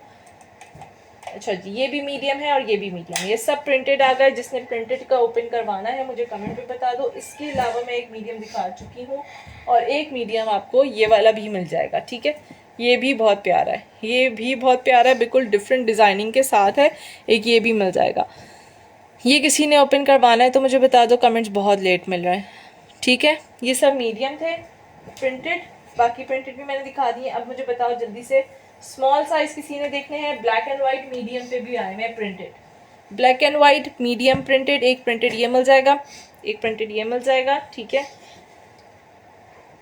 अच्छा जी ये भी मीडियम है और ये भी मीडियम, ये सब प्रिंटेड आ गए। जिसने प्रिंटेड का ओपन करवाना है मुझे कमेंट पे बता दो। इसके अलावा मैं एक मीडियम दिखा चुकी हूँ और एक मीडियम आपको ये वाला भी मिल जाएगा, ठीक है। ये भी बहुत प्यारा है, ये भी बहुत प्यारा है, बिल्कुल डिफरेंट डिज़ाइनिंग के साथ है। एक ये भी मिल जाएगा। ये किसी ने ओपन करवाना है तो मुझे बता दो, कमेंट्स बहुत लेट मिल रहे हैं। ठीक है, ये सब मीडियम थे प्रिंटेड, बाकी प्रिंटेड भी मैंने दिखा दिए। अब मुझे बताओ जल्दी से, स्मॉल साइज किसी ने देखने हैं? ब्लैक एंड वाइट मीडियम पे भी आए हैं printed, black and white medium printed. एक प्रिंटेड ये मिल जाएगा, एक प्रिंटेड ये मिल जाएगा। ठीक है,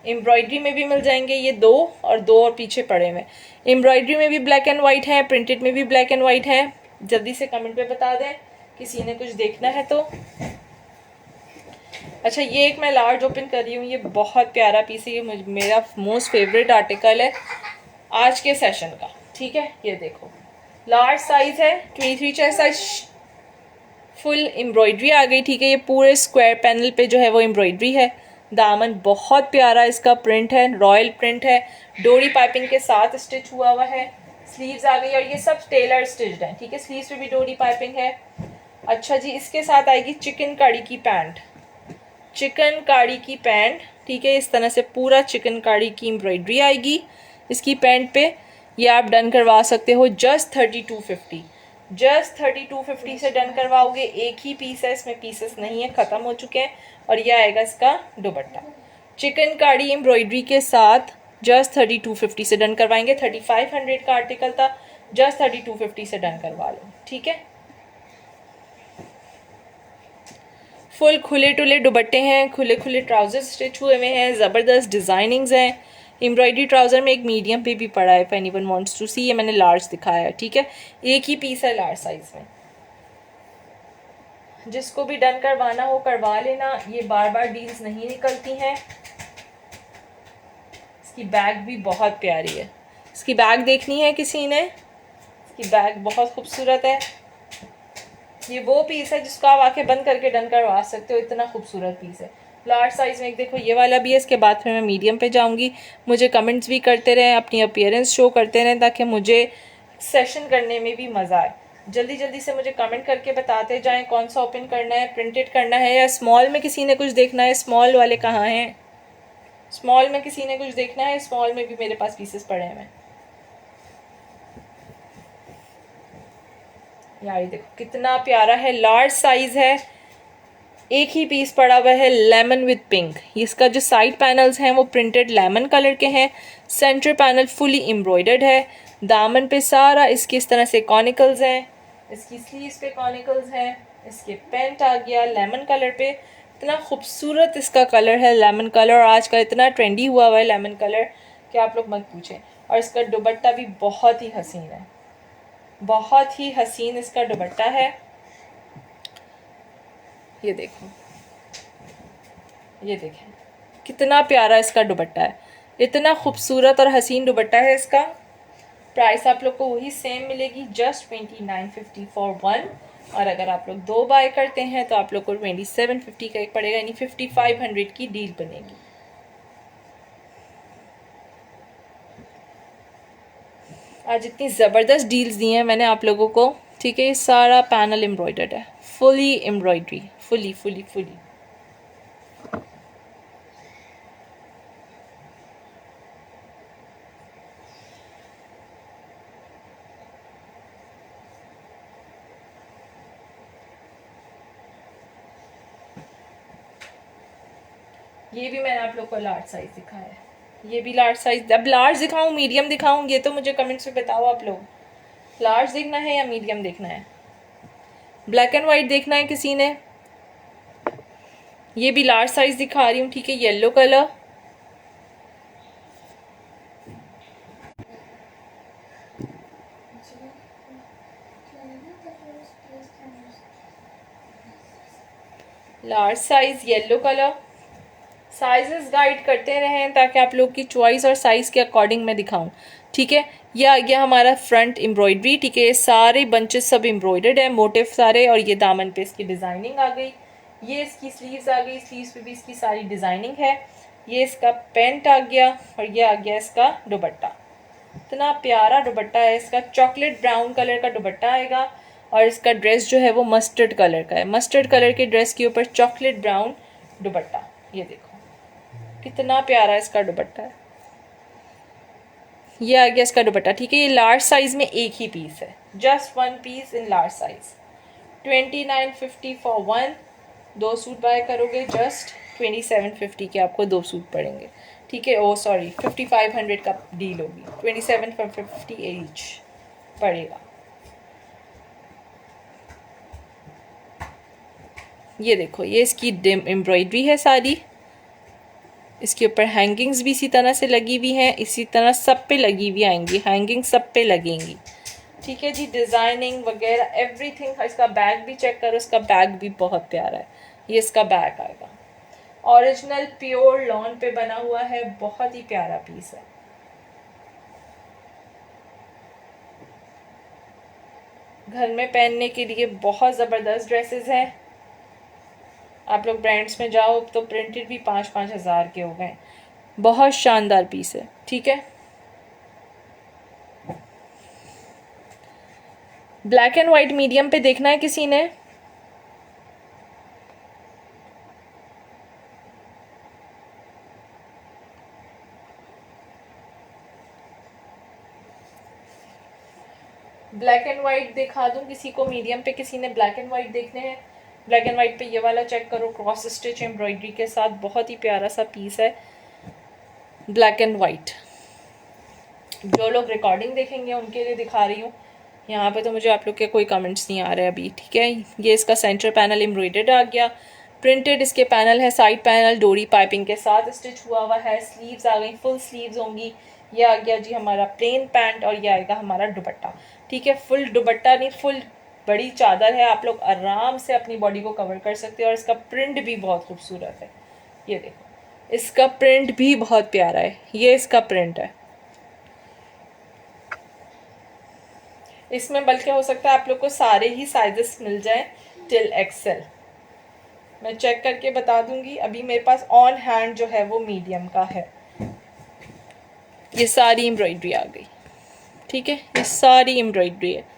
एम्ब्रॉयडरी में भी मिल जाएंगे ये दो और पीछे पड़े हुए। एम्ब्रॉयडरी में भी ब्लैक एंड वाइट है, प्रिंटेड में भी ब्लैक एंड वाइट है। जल्दी से कमेंट पे बता दें किसी ने कुछ देखना है तो। अच्छा, ये एक मैं लार्ज ओपन कर रही हूँ, ये बहुत प्यारा पीस है, ये मेरा मोस्ट फेवरेट आर्टिकल है आज के सेशन का। ठीक है, ये देखो लार्ज साइज है, 23 चेस्ट साइज, फुल एम्ब्रॉयडरी आ गई। ठीक है, ये पूरे स्क्वायर पैनल पे जो है वो एम्ब्रॉयडरी है। दामन बहुत प्यारा इसका प्रिंट है, रॉयल प्रिंट है, डोरी पाइपिंग के साथ स्टिच हुआ हुआ है। स्लीव्स आ गई और ये सब टेलर स्टिच्ड है। ठीक है, स्लीव्स पे भी डोरी पाइपिंग है। अच्छा जी, इसके साथ आएगी चिकन कारी की पैंट, चिकन कारी की पैंट। ठीक है, इस तरह से पूरा चिकन कारी की एम्ब्रॉयडरी आएगी इसकी पैंट पे। ये आप डन करवा सकते हो जस्ट 3250, जस्ट 3250 से डन करवाओगे। एक ही पीस है, इसमें पीसेस नहीं है, ख़त्म हो चुके हैं। और यह आएगा इसका दुपट्टा चिकन कारी एम्ब्रॉयडरी के साथ, जस्ट 3250 से डन करवाएंगे। 3500 का आर्टिकल था, जस्ट 3250 से डन करवा लो। ठीक है, फुल खुले टुले दुपट्टे हैं, खुले खुले ट्राउजर स्टिच हुए हुए हैं, ज़बरदस्त डिज़ाइनिंग्स हैं। एम्ब्रॉयडरी ट्राउज़र में एक मीडियम पे भी पड़ा है, इफ एनीवन वांट्स टू सी। ये मैंने लार्ज दिखाया है। ठीक है, एक ही पीस है लार्ज साइज में, जिसको भी डन करवाना हो करवा लेना। ये बार बार डील्स नहीं निकलती हैं। इसकी बैग भी बहुत प्यारी है, इसकी बैग देखनी है किसी ने? इसकी बैग बहुत खूबसूरत है। ये वो पीस है जिसको आप आंखें बंद करके डन करवा सकते हो, इतना खूबसूरत पीस है। लार्ज साइज में एक देखो ये वाला भी है। इसके बाद फिर मैं मीडियम पे जाऊंगी। मुझे कमेंट्स भी करते रहें, अपनी अपीयरेंस शो करते रहें, ताकि मुझे सेशन करने में भी मज़ा आए। जल्दी जल्दी से मुझे कमेंट करके बताते जाएं कौन सा ओपन करना है, प्रिंटेड करना है या स्मॉल में किसी ने कुछ देखना है। स्मॉल वाले कहाँ हैं? स्मॉल में किसी ने कुछ देखना है? स्मॉल में भी मेरे पास पीसेस पड़े हैं। यार ये देखो कितना प्यारा है, लार्ज साइज है, एक ही पीस पड़ा हुआ है, लेमन विद पिंक। इसका जो साइड पैनल्स हैं वो प्रिंटेड लेमन कलर के हैं। सेंटर पैनल फुली एम्ब्रॉयडर्ड है। दामन पे सारा इसकी इस तरह से कॉनिकल्स हैं, इसकी स्लीव्स पे कॉनिकल्स हैं। इसके पेंट आ गया लेमन कलर पे, इतना खूबसूरत इसका कलर है लेमन कलर। और आजकल इतना ट्रेंडी हुआ हुआ है लेमन कलर कि आप लोग मत पूछें। और इसका दुपट्टा भी बहुत ही हसीन है, बहुत ही हसीन इसका दुपट्टा है। ये देखो, ये देखें कितना प्यारा इसका दुपट्टा है, इतना खूबसूरत और हसीन दुपट्टा है इसका। प्राइस आप लोग को वही सेम मिलेगी, जस्ट 2950 फॉर वन। और अगर आप लोग दो बाय करते हैं तो आप लोग को 2750 का एक पड़ेगा, यानी 5500 की डील बनेगी। आज इतनी ज़बरदस्त डील्स दी हैं मैंने आप लोगों को। ठीक है, ये सारा पैनल एम्ब्रॉयडर्ड है, fully embroidery, fully fully fully. ये भी मैंने आप लोग को लार्ज साइज दिखाया है, ये भी लार्ज साइज। अब लार्ज दिखाऊं मीडियम दिखाऊं, ये तो मुझे कमेंट्स में बताओ आप लोग, लार्ज देखना है या मीडियम देखना है? ब्लैक एंड वाइट देखना है किसी ने? ये भी लार्ज साइज दिखा रही हूँ। ठीक है, yellow colour, large size yellow colour. Sizes guide करते रहें ताकि आप लोग की चॉइस और साइज़ के अकॉर्डिंग मैं दिखाऊं। ठीक है, यह आ गया हमारा फ्रंट एम्ब्रॉयडरी। ठीक है, सारे बंचेस सब एम्ब्रॉयडर्ड है, मोटिव सारे। और ये दामन पे इसकी डिज़ाइनिंग आ गई, ये इसकी स्लीव्स आ गई, स्लीव्स पे भी इसकी सारी डिज़ाइनिंग है। ये इसका पेंट आ गया और ये आ गया इसका दुपट्टा। इतना प्यारा दुपट्टा है इसका, चॉकलेट ब्राउन कलर का दुपट्टा आएगा। और इसका ड्रेस जो है वो मस्टर्ड कलर का है, मस्टर्ड कलर के ड्रेस के ऊपर चॉकलेट ब्राउन दुपट्टा। ये देखो कितना प्यारा इसका दुपट्टा है। ये आ गया इसका दुपट्टा, ठीक है। ये लार्ज साइज़ में एक ही पीस है, just one piece in large size. 2950 for one. 2 suit buy करोगे जस्ट 2750 के आपको 2 सूट पड़ेंगे, ठीक है। ओ सॉरी 5500 का डील होगी, 2750 ईच पड़ेगा। ये देखो, ये इसकी एम्ब्रॉयडरी है सारी, इसके ऊपर हैंगिंग्स भी इसी तरह से लगी हुई हैं, इसी तरह सब पे लगी हुई आएंगी, हैंगिंग सब पे लगेंगी, ठीक है जी। डिज़ाइनिंग वगैरह एवरीथिंग। इसका बैग भी चेक करो, इसका बैग भी बहुत प्यारा है। ये इसका बैग आएगा, ओरिजिनल प्योर लॉन पे बना हुआ है, बहुत ही प्यारा पीस है। घर में पहनने के लिए बहुत ज़बरदस्त ड्रेसेस हैं। आप लोग ब्रांड्स में जाओ तो प्रिंटेड भी 5-5 हज़ार के हो गए। बहुत शानदार पीस है, ठीक है। ब्लैक एंड वाइट मीडियम पे देखना है किसी ने? ब्लैक एंड वाइट दिखा दूं किसी को मीडियम पे? किसी ने ब्लैक एंड वाइट देखने हैं? ब्लैक एंड वाइट पे ये वाला चेक करो, क्रॉस स्टिच एम्ब्रॉयडरी के साथ, बहुत ही प्यारा सा पीस है, ब्लैक एंड वाइट। जो लोग रिकॉर्डिंग देखेंगे उनके लिए दिखा रही हूँ। यहाँ पे तो मुझे आप लोग के कोई कमेंट्स नहीं आ रहे अभी, ठीक है। ये इसका सेंटर पैनल एम्ब्रॉयडर्ड आ गया, प्रिंटेड इसके पैनल है, साइड पैनल डोरी पाइपिंग के साथ स्टिच हुआ है, स्लीव्स आ गई, फुल स्लीव्स होंगी। ये आ गया जी हमारा प्लेन पैंट, और ये आएगा हमारा दुपट्टा, ठीक है। फुल दुपट्टा नहीं, फुल बड़ी चादर है, आप लोग आराम से अपनी बॉडी को कवर कर सकते हो। और इसका प्रिंट भी बहुत खूबसूरत है, ये देखो, इसका प्रिंट भी बहुत प्यारा है। ये इसका प्रिंट है, इसमें बल्कि हो सकता है आप लोग को सारे ही साइजेस मिल जाएं टिल एक्सेल। मैं चेक करके बता दूंगी, अभी मेरे पास ऑन हैंड जो है वो मीडियम का है। ये सारी एम्ब्रॉयडरी आ गई, ठीक है, ये सारी एम्ब्रॉयडरी है।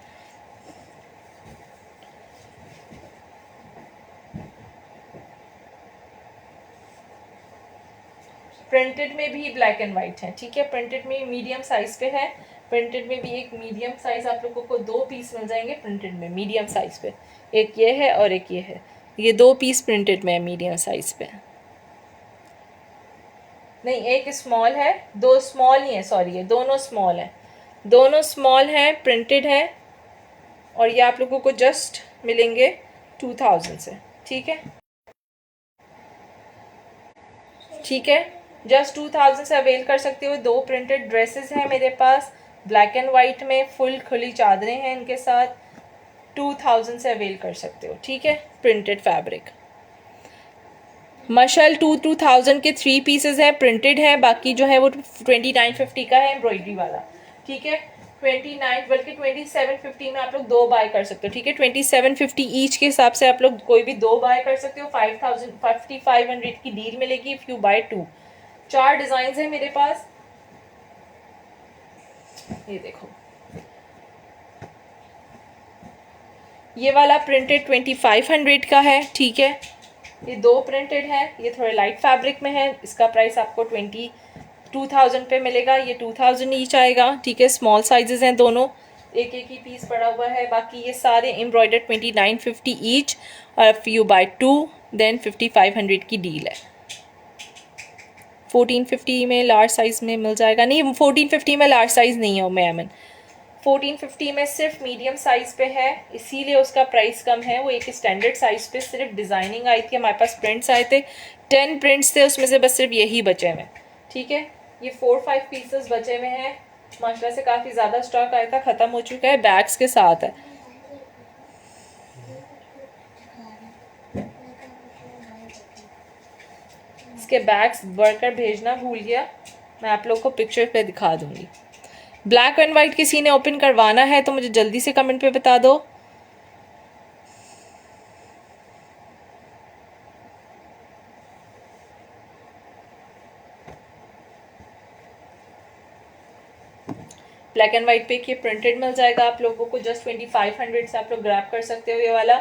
प्रिंटेड में भी ब्लैक एंड वाइट है, ठीक है। प्रिंटेड में मीडियम साइज पे है, प्रिंटेड में भी एक मीडियम साइज आप लोगों को 2 पीस मिल जाएंगे प्रिंटेड में मीडियम साइज पे। एक ये है और एक ये है, ये 2 पीस प्रिंटेड में है मीडियम साइज पे। नहीं, एक स्मॉल है, 2 स्मॉल ही है, सॉरी ये दोनों स्मॉल है, दोनों स्मॉल हैं, प्रिंटेड है। और ये आप लोगों को जस्ट मिलेंगे 2000 से, ठीक है, ठीक है। जस्ट 2000 से अवेल कर सकते हो। 2 प्रिंटेड ड्रेसेस हैं मेरे पास ब्लैक एंड वाइट में, फुल खुली चादरें हैं इनके साथ, 2000 से अवेल कर सकते हो, ठीक है। प्रिंटेड फैब्रिक मशल 2000 के 3 पीसेस हैं, प्रिंटेड है, बाकी जो है वो 2950 का है एम्ब्रॉयडरी वाला, ठीक है। 29 बल्कि 2750 में आप लोग 2 बाय कर सकते हो, ठीक है। 2750 ईच के हिसाब से आप लोग कोई भी 2 बाय कर सकते हो। 5500 की डील मिलेगी इफ़ यू बाय 2। 4 डिज़ाइन है मेरे पास, ये देखो, ये वाला प्रिंटेड 2500 का है, ठीक है। ये 2 प्रिंटेड है, ये थोड़े लाइट फैब्रिक में है, इसका प्राइस आपको 22,000 पे मिलेगा, ये 2000 ईच आएगा, ठीक है। स्मॉल साइजेस हैं दोनों, एक एक ही पीस पड़ा हुआ है। बाकी ये सारे एम्ब्रॉयडर्ड 2950 ईच, और इफ़ यू बाय 2 देन 5500 की डील है। 1450 में लार्ज साइज़ में मिल जाएगा, नहीं 1450 में लार्ज साइज़ नहीं है मैमन, 1450 में सिर्फ मीडियम साइज़ पे है, इसीलिए उसका प्राइस कम है। वो एक स्टैंडर्ड साइज़ पे सिर्फ डिज़ाइनिंग आई थी, हमारे पास प्रिंट्स आए थे, 10 प्रिंट्स थे, उसमें से बस सिर्फ यही बचे हुए, ठीक है। ये 4-5 पीसेस बचे हुए हैं, माशाल्लाह से काफ़ी ज़्यादा स्टॉक आया था, ख़त्म हो चुका है, बैग्स के साथ है। इसके बैग्स वर्कर भेजना भूल गया, मैं आप लोग को पिक्चर पे दिखा दूंगी। ब्लैक एंड वाइट किसी ने ओपन करवाना है तो मुझे जल्दी से कमेंट पे बता दो। ब्लैक एंड वाइट पे ये प्रिंटेड मिल जाएगा आप लोगों को जस्ट 2500 से आप लोग ग्रैब कर सकते हो ये वाला,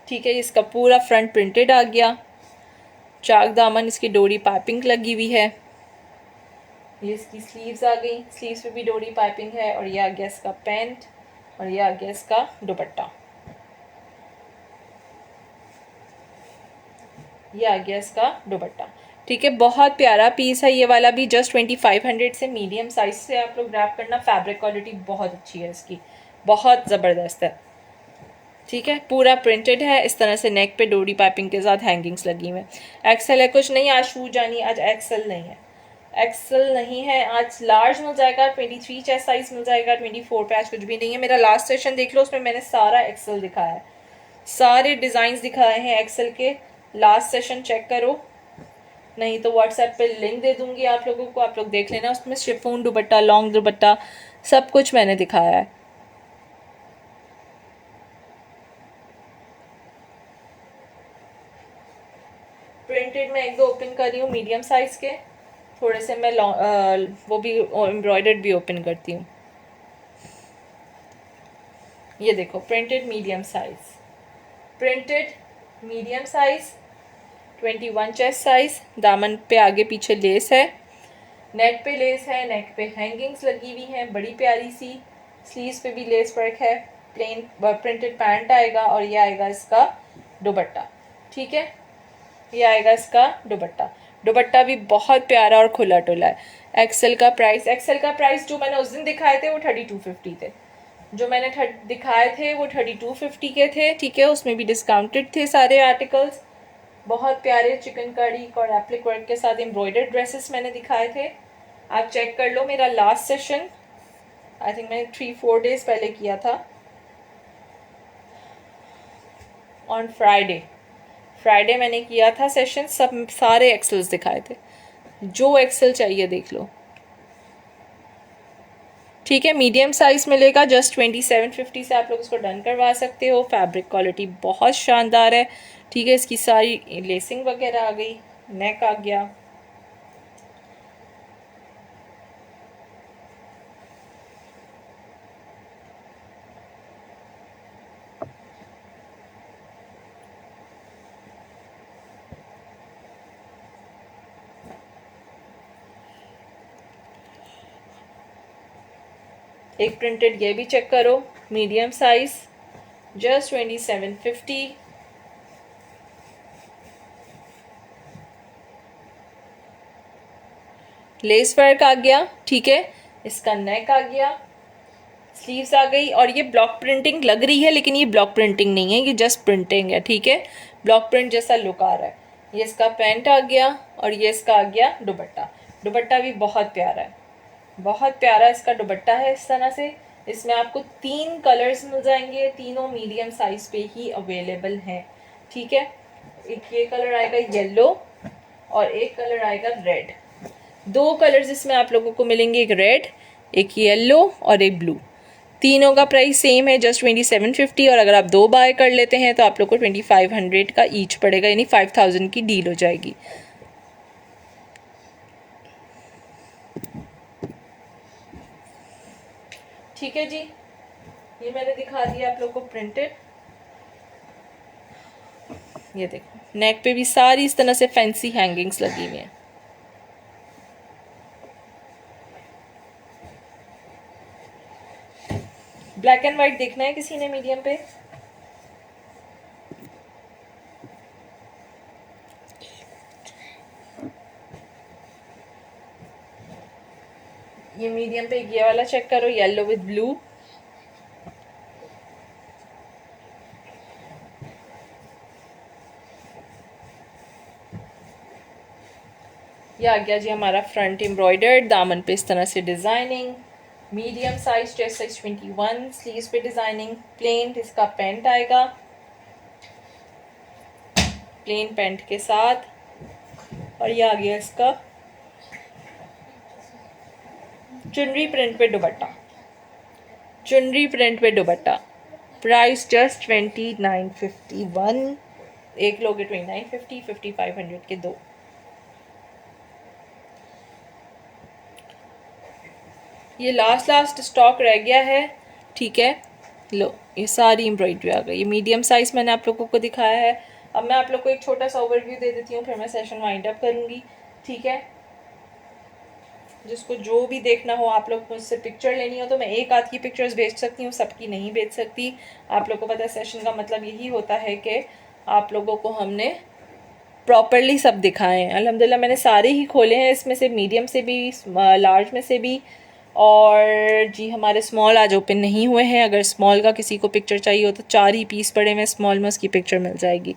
ठीक है। इसका पूरा फ्रंट प्रिंटेड आ गया, चाक दामन, इसकी डोरी पाइपिंग लगी हुई है, ये इसकी स्लीव्स आ गई, स्लीव्स पे भी डोरी पाइपिंग है, और ये आ गया इसका पैंट, और ये आ गया इसका दुपट्टा। ये आ गया इसका दुपट्टा। ठीक है, बहुत प्यारा पीस है ये वाला भी, जस्ट 2500 से। मीडियम साइज से आप लोग ग्रैब करना। फैब्रिक क्वालिटी बहुत अच्छी है इसकी, बहुत ज़बरदस्त है। ठीक है, पूरा प्रिंटेड है इस तरह से, नेक पे डोरी पाइपिंग के साथ हैंगिंग्स लगी हुई हैं। एक्सेल है कुछ नहीं, आज शू जानी, आज एक्सेल नहीं है, एक्सेल नहीं है आज। लार्ज मिल जाएगा, 23 चेस्ट साइज मिल जाएगा, 24 पे आज कुछ भी नहीं है। मेरा लास्ट सेशन देख लो, उसमें मैंने सारा एक्सेल दिखाया है, सारे डिज़ाइंस दिखाए हैं एक्सेल के। लास्ट सेशन चेक करो, नहीं तो व्हाट्सएप पे लिंक दे दूंगी आप लोगों को, आप लोग देख लेना। उसमें शिफॉन दुपट्टा, लॉन्ग दुपट्टा, सब कुछ मैंने दिखाया है। प्रिंटेड में एक दो ओपन कर रही हूँ मीडियम साइज के, थोड़े से मैं वो भी एम्ब्रॉयडर्ड भी ओपन करती हूँ। ये देखो, printed medium size, printed medium size, 21 chest size. दामन पे आगे पीछे लेस है, नेक पे लेस है, नेक पे हैंगिंग्स लगी हुई हैं बड़ी प्यारी सी, स्लीव्स पे भी लेस वर्क है। प्लेन प्रिंटेड पैंट आएगा, और ये आएगा इसका दुपट्टा। ठीक है, ये आएगा इसका दुपट्टा। दुपट्टा भी बहुत प्यारा और खुला टुला है। एक्सेल का प्राइस जो मैंने उस दिन दिखाए थे वो 3250 थे, जो मैंने दिखाए थे वो 3250 के थे। ठीक है, उसमें भी डिस्काउंटेड थे सारे आर्टिकल्स। बहुत प्यारे चिकनकारी और एप्लिक वर्क के साथ एम्ब्रॉयडर्ड ड्रेसेस मैंने दिखाए थे, आप चेक कर लो। मेरा लास्ट सेशन आई थिंक मैंने 3-4 डेज पहले किया था, ऑन फ्राइडे मैंने किया था सेशन, सब सारे एक्सेल्स दिखाए थे, जो एक्सेल चाहिए देख लो। ठीक है, मीडियम साइज मिलेगा, जस्ट 2750 से आप लोग इसको डन करवा सकते हो। फैब्रिक क्वालिटी बहुत शानदार है। ठीक है, इसकी सारी लेसिंग वगैरह आ गई, नेक आ गया। एक प्रिंटेड ये भी चेक करो, medium size, just 2750। Lace work आ गया। ठीक है, इसका नेक आ गया, स्लीव्स आ गई, और ये ब्लॉक प्रिंटिंग लग रही है लेकिन ये ब्लॉक प्रिंटिंग नहीं है, ये जस्ट प्रिंटिंग है। ठीक है, ब्लॉक प्रिंट जैसा लुक आ रहा है। ये इसका पैंट आ गया, और ये इसका आ गया दुपट्टा। दुपट्टा भी बहुत प्यारा है, बहुत प्यारा इसका दुपट्टा है इस तरह से। इसमें आपको 3 कलर्स मिल जाएंगे, तीनों मीडियम साइज पे ही अवेलेबल हैं। ठीक है, एक ये कलर आएगा येलो, और एक कलर आएगा रेड। 2 कलर्स इसमें आप लोगों को मिलेंगे, एक रेड, एक येलो और एक ब्लू। तीनों का प्राइस सेम है, जस्ट 2750। और अगर आप 2 बाय कर लेते हैं तो आप लोग को 2500 का ईच पड़ेगा, यानी 5000 की डील हो जाएगी। ठीक है जी, ये मैंने दिखा दिया आप लोग को प्रिंटेड। ये देखो, नेक पे भी सारी इस तरह से फैंसी हैंगिंग्स लगी हुई हैं। ब्लैक एंड व्हाइट देखना है किसी ने मीडियम पे? ये मीडियम पे ये वाला चेक करो, येलो विद ब्लू। ये आ गया जी हमारा फ्रंट एम्ब्रॉयडर्ड, दामन पे इस तरह से designing, medium size, chest size 21, sleeves पे डिजाइनिंग, प्लेन इसका पैंट आएगा, प्लेन पैंट के साथ। और ये आ गया इसका चुनरी प्रिंट पे दुपट्टा, चुनरी प्रिंट पे दुपट्टा। प्राइस जस्ट 2951, एक लोगे 2950, 5500 के 2। ये लास्ट स्टॉक रह गया है। ठीक है, लो ये सारी एम्ब्रॉयडरी आ गई। ये मीडियम साइज मैंने आप लोगों को दिखाया है। अब मैं आप लोग को एक छोटा सा ओवरव्यू दे देती हूँ, फिर मैं सेशन वाइंड अप करूँगी। ठीक है, जिसको जो भी देखना हो, आप लोग मुझसे पिक्चर लेनी हो तो मैं एक आध की पिक्चर्स भेज सकती हूँ, सबकी नहीं भेज सकती। आप लोग को पता है सेशन का मतलब यही होता है कि आप लोगों को हमने प्रॉपरली सब दिखाए हैं। अल्हम्दुलिल्लाह मैंने सारे ही खोले हैं, इसमें से मीडियम से भी, लार्ज में से भी, और जी हमारे स्मॉल आज ओपन नहीं हुए हैं। अगर स्मॉल का किसी को पिक्चर चाहिए हो तो 4 ही पीस पड़े हुए स्मॉल में, उसकी पिक्चर मिल जाएगी,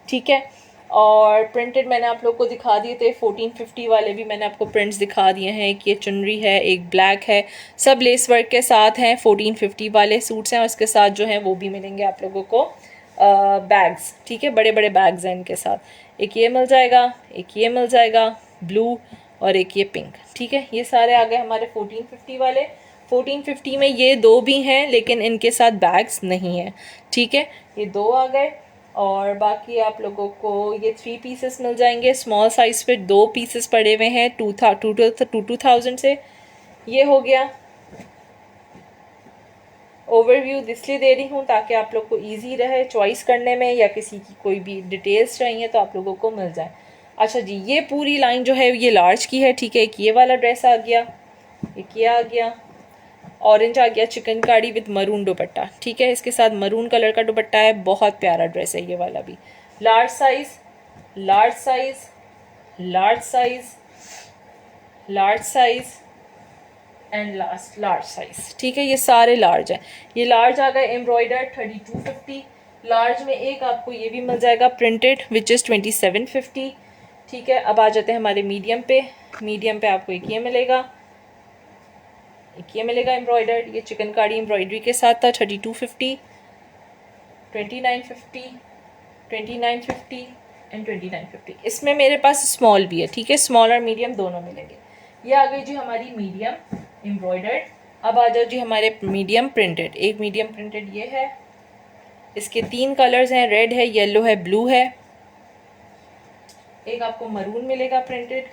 ठीक है। और प्रिंटेड मैंने आप लोग को दिखा दिए थे, 1450 वाले भी मैंने आपको प्रिंट्स दिखा दिए हैं। एक ये चुनरी है, एक ब्लैक है, सब लेस वर्क के साथ हैं। 1450 वाले सूट्स हैं और उसके साथ जो हैं वो भी मिलेंगे आप लोगों को बैग्स, ठीक है, बड़े बड़े बैग्स हैं इनके साथ। एक ये मिल जाएगा, एक ये मिल जाएगा ब्लू, और एक ये पिंक, ठीक है। ये सारे आ गए हमारे 1450 वाले। 1450 में ये दो भी हैं लेकिन इनके साथ बैग्स नहीं है, ठीक है। ये दो आ गए और बाकी आप लोगों को ये 3 पीसेस मिल जाएंगे। स्मॉल साइज पे 2 पीसेस पड़े हुए हैं 2000 से। ये हो गया ओवरव्यू, इसलिए दे रही हूँ ताकि आप लोग को इजी रहे चॉइस करने में, या किसी की कोई भी डिटेल्स चाहिए तो आप लोगों को मिल जाए। अच्छा जी, ये पूरी लाइन जो है ये लार्ज की है, ठीक है। एक ये वाला ड्रेस आ गया, एक ये आ गया, ऑरेंज आ गया चिकनकारी विद मरून दुपट्टा, ठीक है। इसके साथ मरून कलर का दुपट्टा है, बहुत प्यारा ड्रेस है ये वाला भी। Large size, large size, large size, large size and last large size, ठीक है। ये सारे लार्ज हैं। ये लार्ज आ गए एम्ब्रॉयडर्ड 3250। लार्ज में एक आपको ये भी मिल जाएगा प्रिंटेड विच इज़ 2750, ठीक है। अब आ जाते हैं हमारे मीडियम पे। मीडियम पे आपको एक ये मिलेगा, एक ये मिलेगा एम्ब्रॉयडर्ड, ये चिकनकारी एम्ब्रॉयडरी के साथ था 3250, 2950, 2950 एंड 2950। इसमें मेरे पास स्मॉल भी है, ठीक है, स्मॉल और मीडियम दोनों मिलेंगे। ये आ गई जी हमारी मीडियम एम्ब्रॉयडर्ड। अब आ जाओ जी हमारे मीडियम प्रिंटेड। एक मीडियम प्रिंटेड ये है, इसके 3 कलर्स हैं, रेड है, येलो है, ब्लू है। एक आपको मरून मिलेगा प्रिंटेड।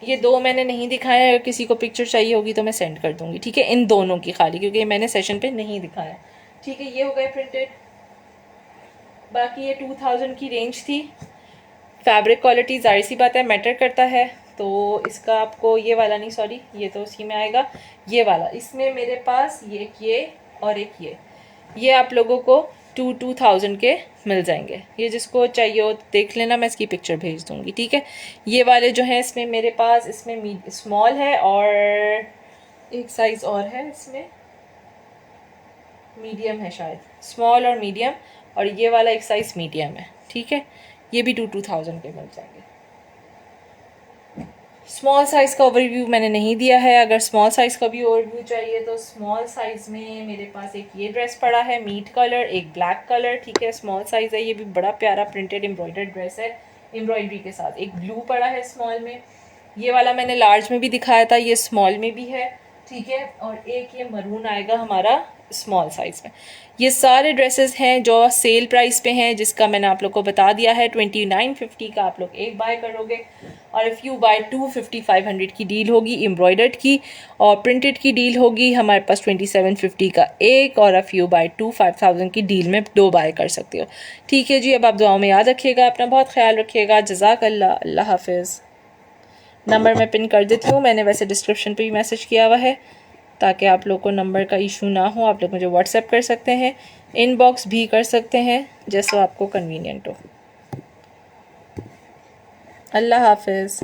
ये दो मैंने नहीं दिखाया, अगर किसी को पिक्चर चाहिए होगी तो मैं सेंड कर दूंगी, ठीक है, इन दोनों की खाली, क्योंकि मैंने सेशन पे नहीं दिखाया, ठीक है। ये हो गए प्रिंटेड। बाकी ये 2000 की रेंज थी। फैब्रिक क्वालिटी जाहिर सी बात है मैटर करता है, तो इसका आपको ये वाला नहीं, सॉरी ये तो उसी में आएगा, ये वाला, इसमें मेरे पास ये और एक ये आप लोगों को 2000 के मिल जाएंगे। ये जिसको चाहिए हो देख लेना, मैं इसकी पिक्चर भेज दूंगी, ठीक है। ये वाले जो हैं इसमें मेरे पास, इसमें स्मॉल है और एक साइज़ और है, इसमें मीडियम है शायद, स्मॉल और मीडियम, और ये वाला एक साइज़ मीडियम है, ठीक है। ये भी 2000 के मिल जाएंगे। स्मॉल साइज़ का ओवरव्यू मैंने नहीं दिया है, अगर स्मॉल साइज़ का भी ओवरव्यू चाहिए तो स्मॉल साइज़ में मेरे पास एक ये ड्रेस पड़ा है मीट कलर, एक ब्लैक कलर, ठीक है, स्मॉल साइज़ है, ये भी बड़ा प्यारा प्रिंटेड एम्ब्रॉयडर्ड ड्रेस है एम्ब्रॉयडरी के साथ। एक ब्लू पड़ा है स्मॉल में, ये वाला मैंने लार्ज में भी दिखाया था, ये स्मॉल में भी है, ठीक है। और एक ये मरून आएगा हमारा स्मॉल साइज़ में। ये सारे ड्रेसेस हैं जो सेल प्राइस पे हैं, जिसका मैंने आप लोग को बता दिया है 2950 का आप लोग एक बाय करोगे, और इफ़ यू बाय 250 की डील होगी एम्ब्रॉयडर्ड की, और प्रिंटेड की डील होगी हमारे पास 2750 का एक, और इफ़ यू बाय 5000 की डील में 2 बाय कर सकते हो, ठीक है जी। अब आप दुआओं में याद रखिएगा, अपना बहुत ख्याल रखिएगा। जज़ाकल्लाह, अल्लाह हाफिज़। नंबर मैं पिन कर देती हूँ, मैंने वैसे डिस्क्रिप्शन पे भी मैसेज किया हुआ है, ताकि आप लोग को नंबर का इशू ना हो। आप लोग मुझे व्हाट्सएप कर सकते हैं, इनबॉक्स भी कर सकते हैं, जैसा आपको कन्वीनियंट हो। अल्लाह हाफिज़।